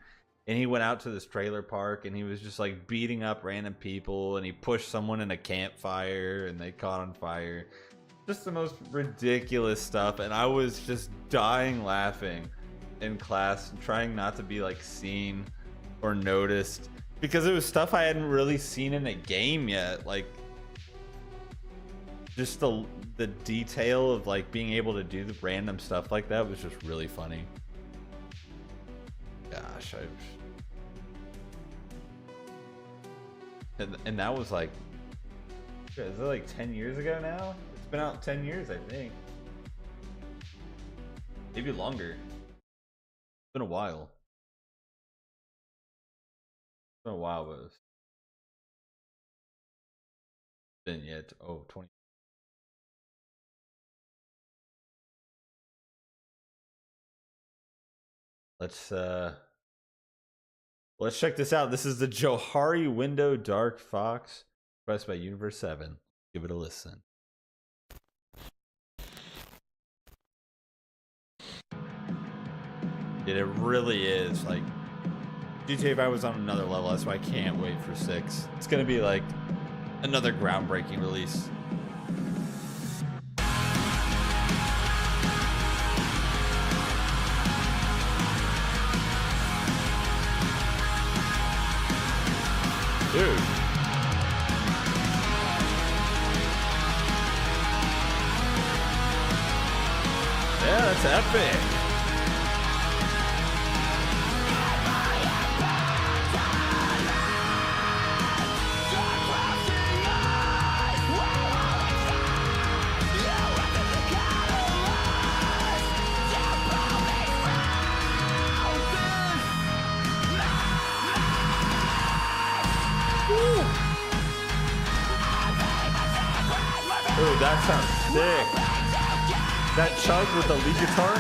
And he went out to this trailer park and he was just like beating up random people, and he pushed someone in a campfire and they caught on fire. Just the most ridiculous stuff, and I was just dying laughing in class, trying not to be like seen or noticed, because it was stuff I hadn't really seen in a game yet. Like just the detail of like being able to do the random stuff like that was just really funny. Gosh, and that was like, is it like 10 years ago now? It's been out 10 years, I think. Maybe longer. It's been a while. It's been a while, but Been yet. Oh, 20. Let's check this out. This is the Johari Window Dark Fox, pressed by Universe 7. Give it a listen. Dude, it really is like GTA 5 was on another level. That's why I can't wait for 6. It's gonna be like another groundbreaking release. Dude. Yeah, that's epic. Ooh, that sounds sick. That chug with the lead guitar.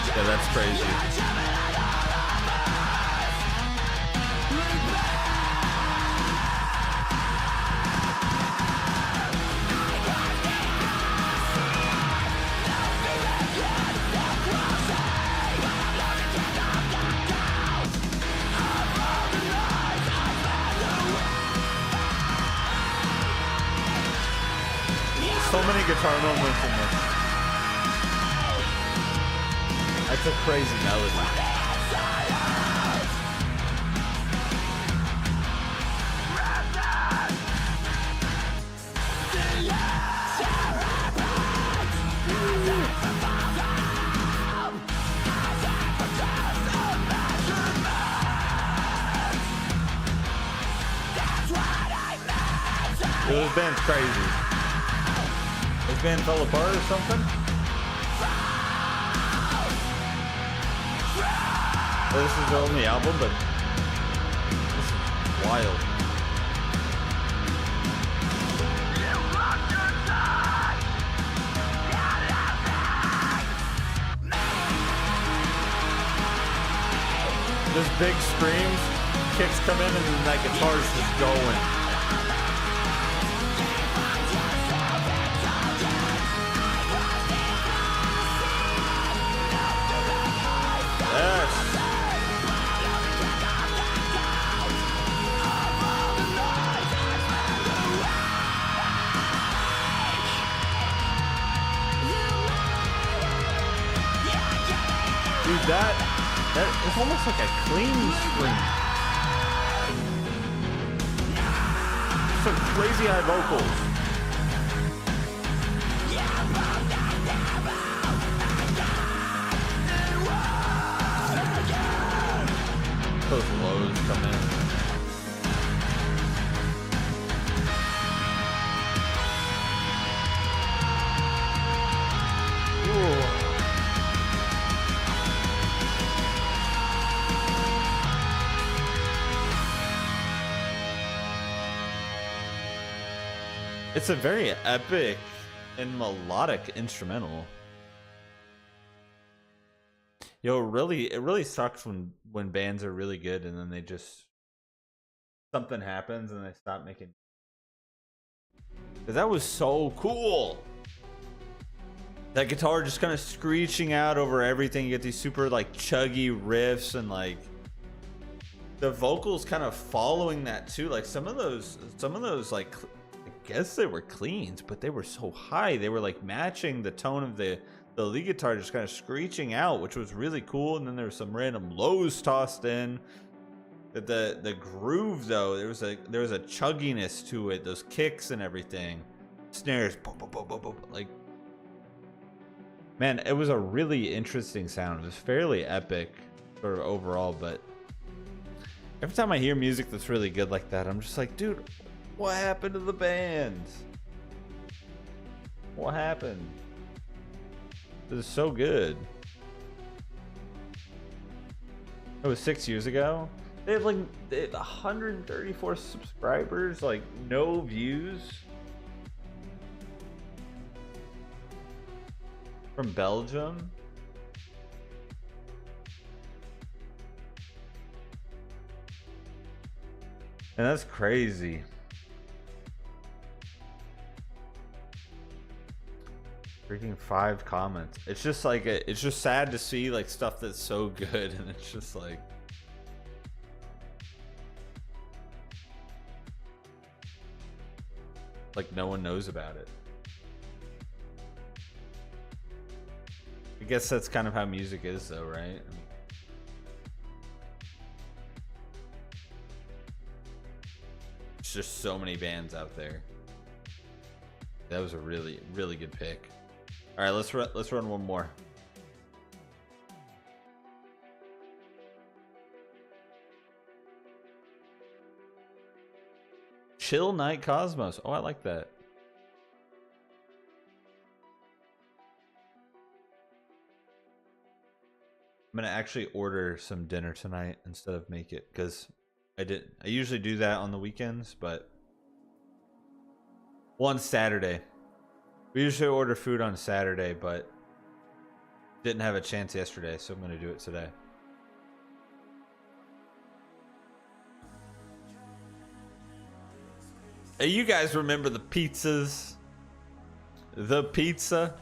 Yeah, that's crazy. So many guitar moments in this. That's a crazy melody. This band's crazy. This band fell apart or something? Well, this is their only album, but this is wild. This big screams, kicks come in, and then that guitar's just going. Dude, that is almost like a clean scream. Some crazy high vocals. Those lows come in. Ooh. It's a very epic and melodic instrumental. Yo, it really sucks when bands are really good and then they just something happens and they stop making. 'Cause that was so cool. That guitar just kind of screeching out over everything. You get these super like chuggy riffs and like the vocals kind of following that too. Like some of those like I guess they were cleans, but they were so high. They were like matching the tone of the lead guitar, just kind of screeching out, which was really cool. And then there was some random lows tossed in. The groove though, there was a chugginess to it. Those kicks and everything, snares, boom, boom, boom, boom, boom. Like, man, it was a really interesting sound. It was fairly epic, sort of overall. But every time I hear music that's really good like that, I'm just like, dude, what happened to the band? What happened? This is so good. It was 6 years ago. They have 134 subscribers, like no views. From Belgium. And that's crazy. Freaking 5 comments. It's just like it's just sad to see like stuff that's so good, and it's just like no one knows about it. I guess that's kind of how music is, though, right? There's just so many bands out there. That was a really, really good pick. All right, let's run one more. Chill Night Cosmos. Oh, I like that. I'm gonna actually order some dinner tonight instead of make it, because I usually do that on the weekends, but on Saturday. We usually order food on Saturday, but didn't have a chance yesterday, so I'm gonna do it today. Hey, you guys remember the pizzas? The pizza?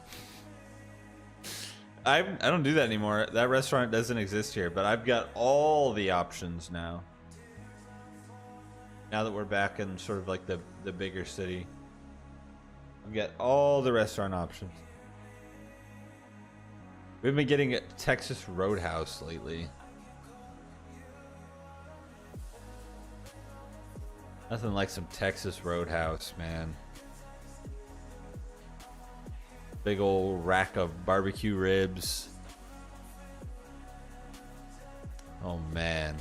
I don't do that anymore. That restaurant doesn't exist here, but I've got all the options now. Now that we're back in sort of like the bigger city, I've got all the restaurant options. We've been getting a Texas Roadhouse lately. Nothing like some Texas Roadhouse, man. Big old rack of barbecue ribs. Oh man.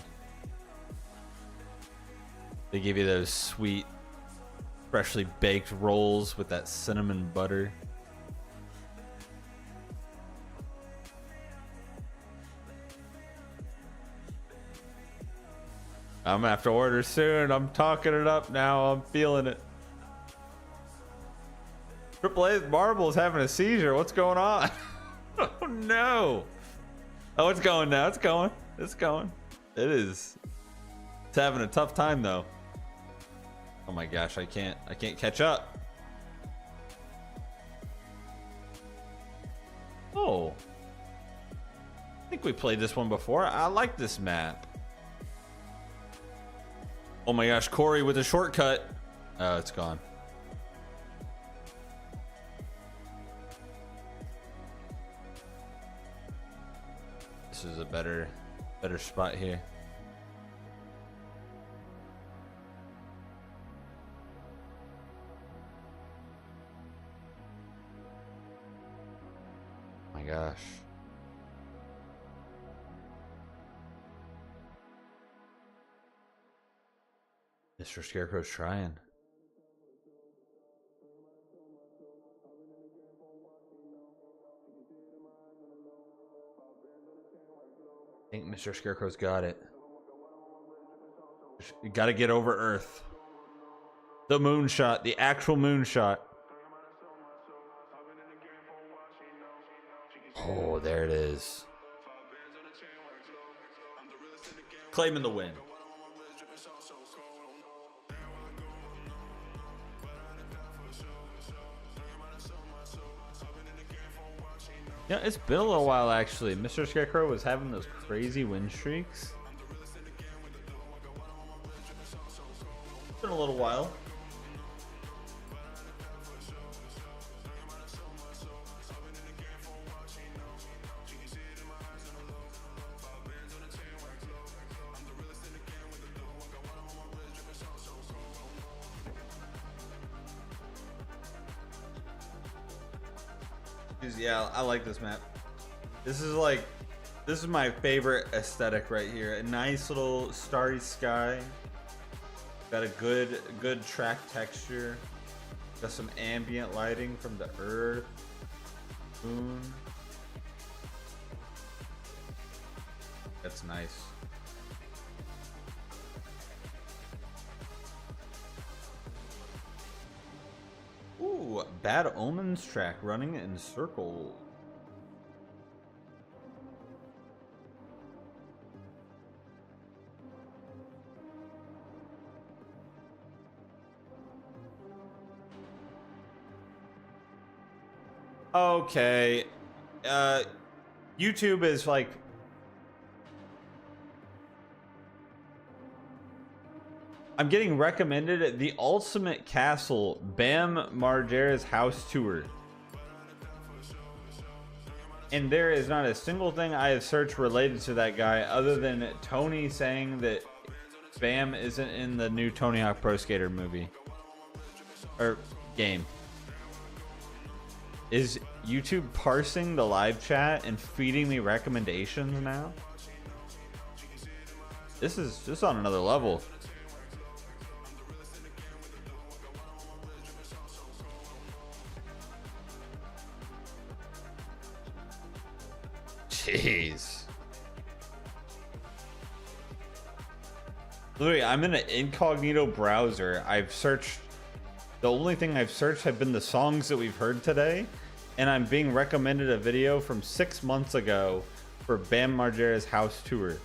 They give you those sweet, freshly baked rolls with that cinnamon butter. I'm gonna have to order soon. I'm talking it up now. I'm feeling it. Triple A's Marble is having a seizure. What's going on? Oh no. Oh, it's going now. It's going. It's going. It is. It's having a tough time though. Oh my gosh, I can't catch up. Oh. I think we played this one before. I like this map. Oh my gosh, Corey with a shortcut. Oh, it's gone. This is a better spot here. Oh my gosh. Mr. Scarecrow's trying. I think Mr. Scarecrow's got it. You gotta get over Earth. The moonshot, the actual moonshot. Oh, there it is. Claiming the win. Yeah, it's been a little while actually. Mr. Scarecrow was having those crazy win streaks. It's been a little while. Yeah, I like this map. This is my favorite aesthetic right here. A nice little starry sky. Got a good track texture. Got some ambient lighting from the earth, moon. That's nice. Ooh, Bad Omens track running in circle. Okay. YouTube is like, I'm getting recommended The Ultimate Castle, Bam Margera's house tour. And there is not a single thing I have searched related to that guy other than Tony saying that Bam isn't in the new Tony Hawk Pro Skater movie. Or game. Is YouTube parsing the live chat and feeding me recommendations now? This is just on another level. Jeez. Literally, I'm in an incognito browser. I've searched. The only thing I've searched have been the songs that we've heard today. And I'm being recommended a video from 6 months ago for Bam Margera's house tour.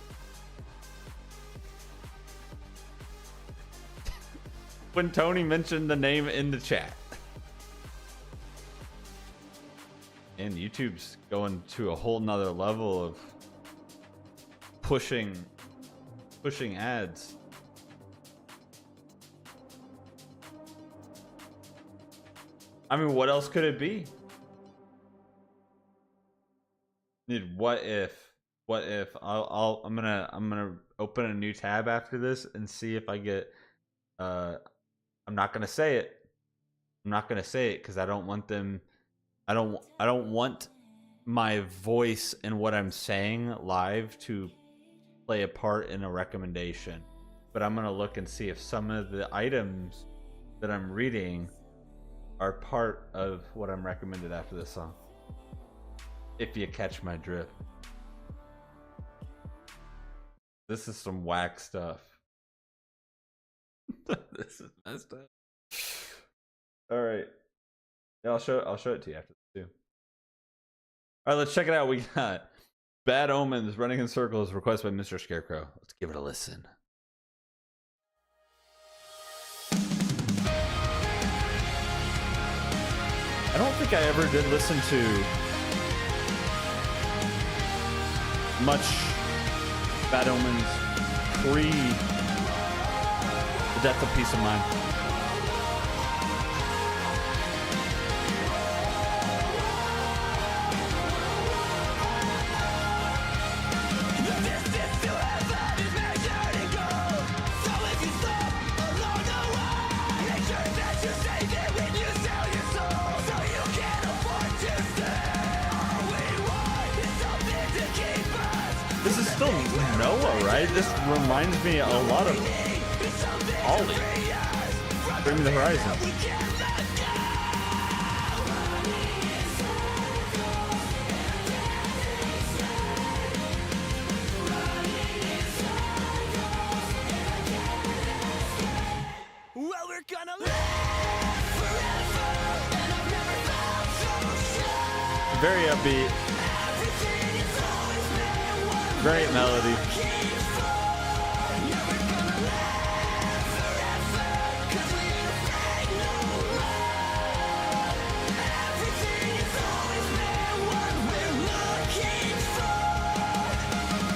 When Tony mentioned the name in the chat. And YouTube's going to a whole nother level of pushing ads. I mean, what else could it be? Dude, what if I'm gonna open a new tab after this and see if I get I'm not gonna say it. I'm not gonna say it because I don't want them. I don't want my voice and what I'm saying live to play a part in a recommendation. But I'm gonna look and see if some of the items that I'm reading are part of what I'm recommended after this song. If you catch my drift. This is some whack stuff. This is messed up. All right. Yeah, I'll show it to you after this too. All right, let's check it out. We got Bad Omens running in circles, requested by Mr. Scarecrow. Let's give it a listen. I don't think I ever did listen to much Bad Omens pre The Death of Peace of Mind. This is still Noah, right? This reminds me a lot of Ollie. Bring Me the Horizon. Well, we're gonna live forever, and I've never felt so sure. Very upbeat. Everything is always been one Great melody. came from. Yeah, we're gonna live forever, 'cause we ain't afraid no love. Everything has always been what we're looking for.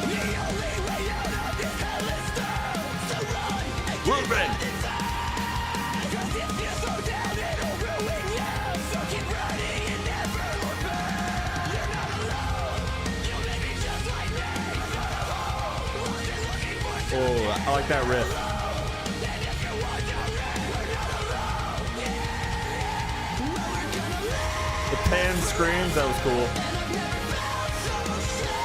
The only way out of this hell is through. So run and keep Ruben. Cause if you slow down, it'll ruin you. So keep running and never look back. You're not alone. You may be just like me. But I'm all what you're looking for. Oh, I like that riff. And if you're wondering, we're not alone. Yeah. Well, we're gonna live. The pan screams, that was cool. And I've never felt so sure.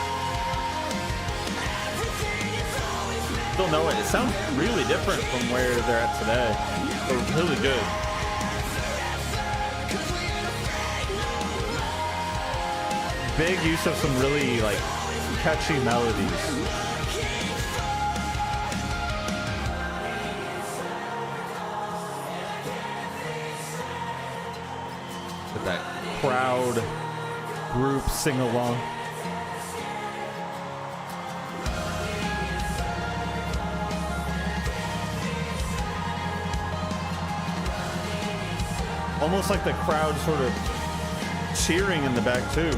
Everything has always been. Still know it. It sounds really different from where they're at today. But really good. Big use of some really like catchy melodies. With that crowd group sing along. Almost like the crowd sort of cheering in the back too.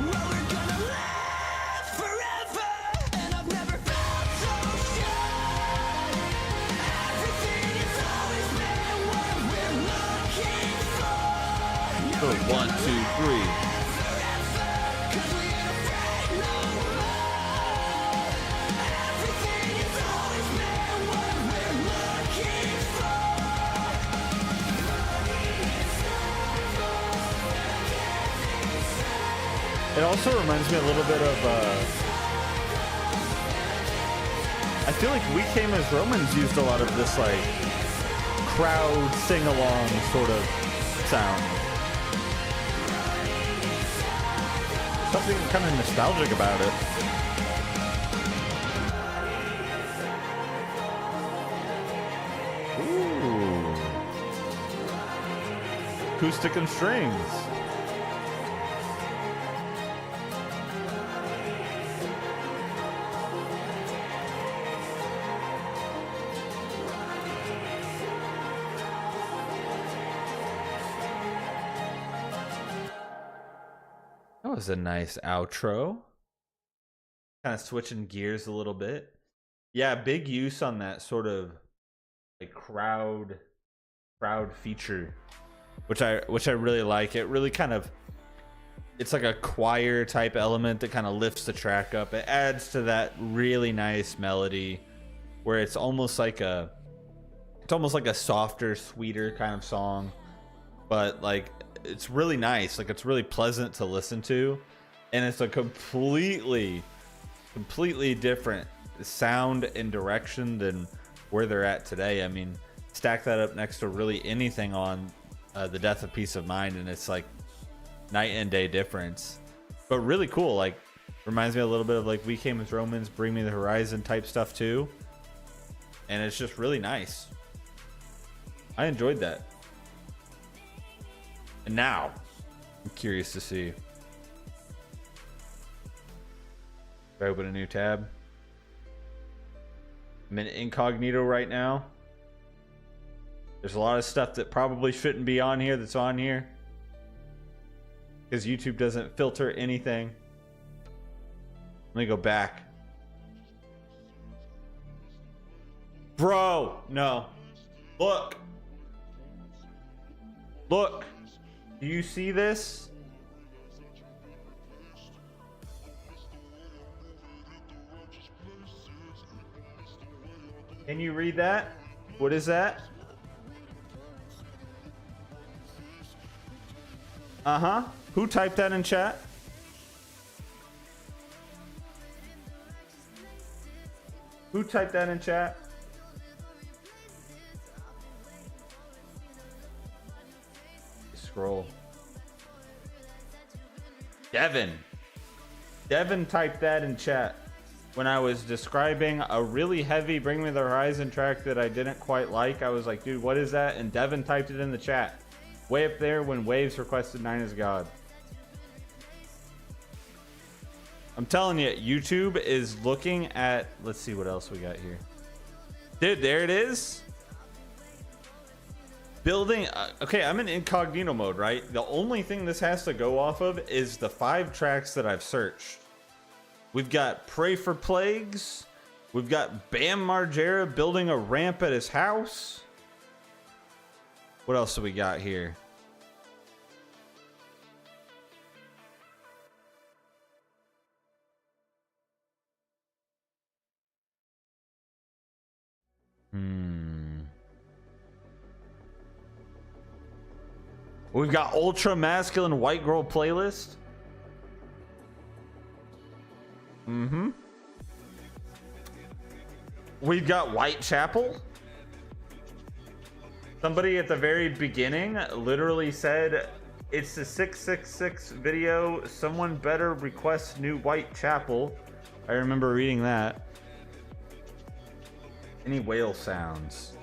So 1, 2, 3. It also reminds me a little bit of, I feel like We Came as Romans used a lot of this like crowd sing-along sort of sound. Something kind of nostalgic about it. Ooh. Acoustic and strings. That was a nice outro. Kind of switching gears a little bit. Yeah, big use on that sort of like crowd feature, which I really like. It really kind of, it's like a choir type element that kind of lifts the track up. It adds to that really nice melody where it's almost like a softer, sweeter kind of song, but like it's really nice. Like it's really pleasant to listen to, and it's a completely different sound and direction than where they're at today. I mean, stack that up next to really anything on The Death of Peace of Mind, and it's like night and day difference, but really cool. Like reminds me a little bit of like We Came as Romans, Bring Me the Horizon type stuff too, and it's just really nice. I enjoyed that. And now I'm curious to see if I open a new tab. I'm in incognito right now. There's a lot of stuff that probably shouldn't be on here that's on here, because YouTube doesn't filter anything. Let me go back. Bro, no. Look. Look. Do you see this? Can you read that? What is that? Uh-huh. Who typed that in chat? Who typed that in chat? Scroll. Devin typed that in chat when I was describing a really heavy Bring Me the Horizon track that I didn't quite like. I was like, dude, what is that? And Devin typed it in the chat way up there when Waves requested Nine is God. I'm telling you, YouTube is looking at, let's see what else we got here. Dude, there it is. Building, okay, I'm in incognito mode, right? The only thing this has to go off of is the 5 tracks that I've searched. We've got Pray for Plagues. We've got Bam Margera building a ramp at his house. What else do we got here? We've got Ultra Masculine White Girl playlist. We've got Whitechapel. Somebody at the very beginning literally said It's the 666 video. Someone better request new Whitechapel. I remember reading that. Any whale sounds?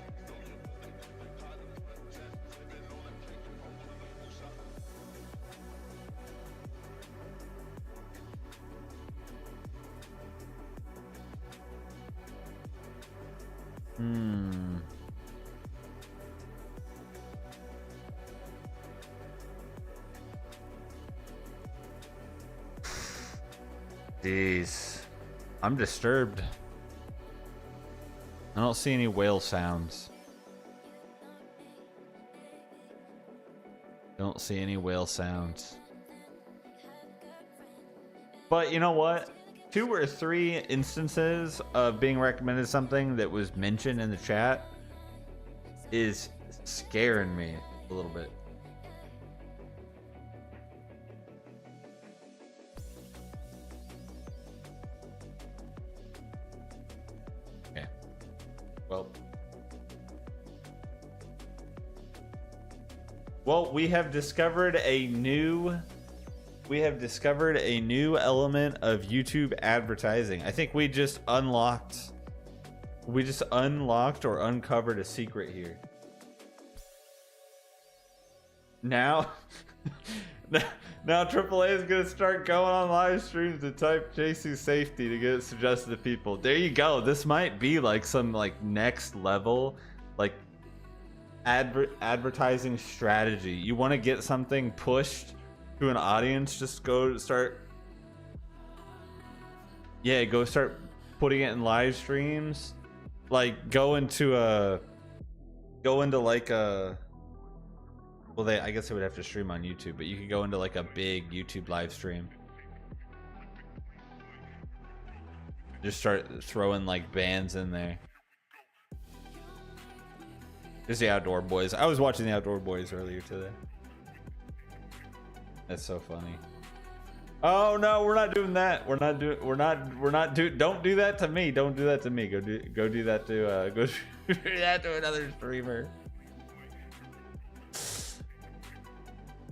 Jeez. I'm disturbed. I don't see any whale sounds. Don't see any whale sounds. But you know what? 2 or 3 instances of being recommended something that was mentioned in the chat is scaring me a little bit. Okay. Well, we have discovered a new element of YouTube advertising. I think we just unlocked or uncovered a secret here. Now now AAA is gonna start going on live streams to type JC safety to get it suggested to people. There you go. This might be like some like next level like advertising strategy. You want to get something pushed to an audience, just go start putting it in live streams. Like go into like a, well, I guess they would have to stream on YouTube, but you could go into like a big YouTube live stream. Just start throwing like bands in there. There's the Outdoor Boys. I was watching the Outdoor Boys earlier today. That's so funny. Oh no, we're not doing that. Don't do that to me. Don't do that to me. Go do that to go do that to another streamer.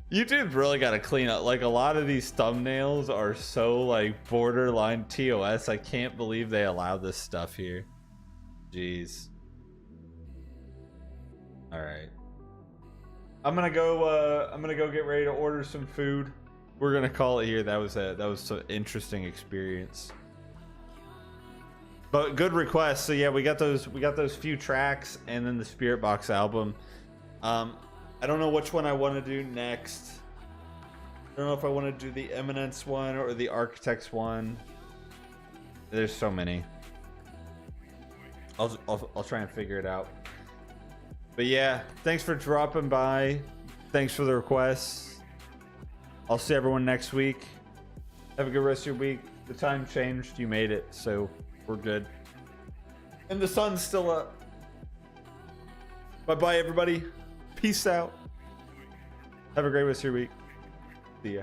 YouTube's really got to clean up. Like a lot of these thumbnails are so like borderline TOS. I can't believe they allow this stuff here. Jeez. All right. I'm gonna go get ready to order some food. We're gonna call it here. That was an interesting experience. But good request. So yeah, we got those few tracks and then the Spirit Box album. I don't know which one I want to do next. I don't know if I want to do the Eminence one or the Architects one. There's so many. I'll try and figure it out. But yeah, thanks for dropping by. Thanks for the requests. I'll see everyone next week. Have a good rest of your week. The time changed. You made it, so we're good. And the sun's still up. Bye-bye, everybody. Peace out. Have a great rest of your week. See ya.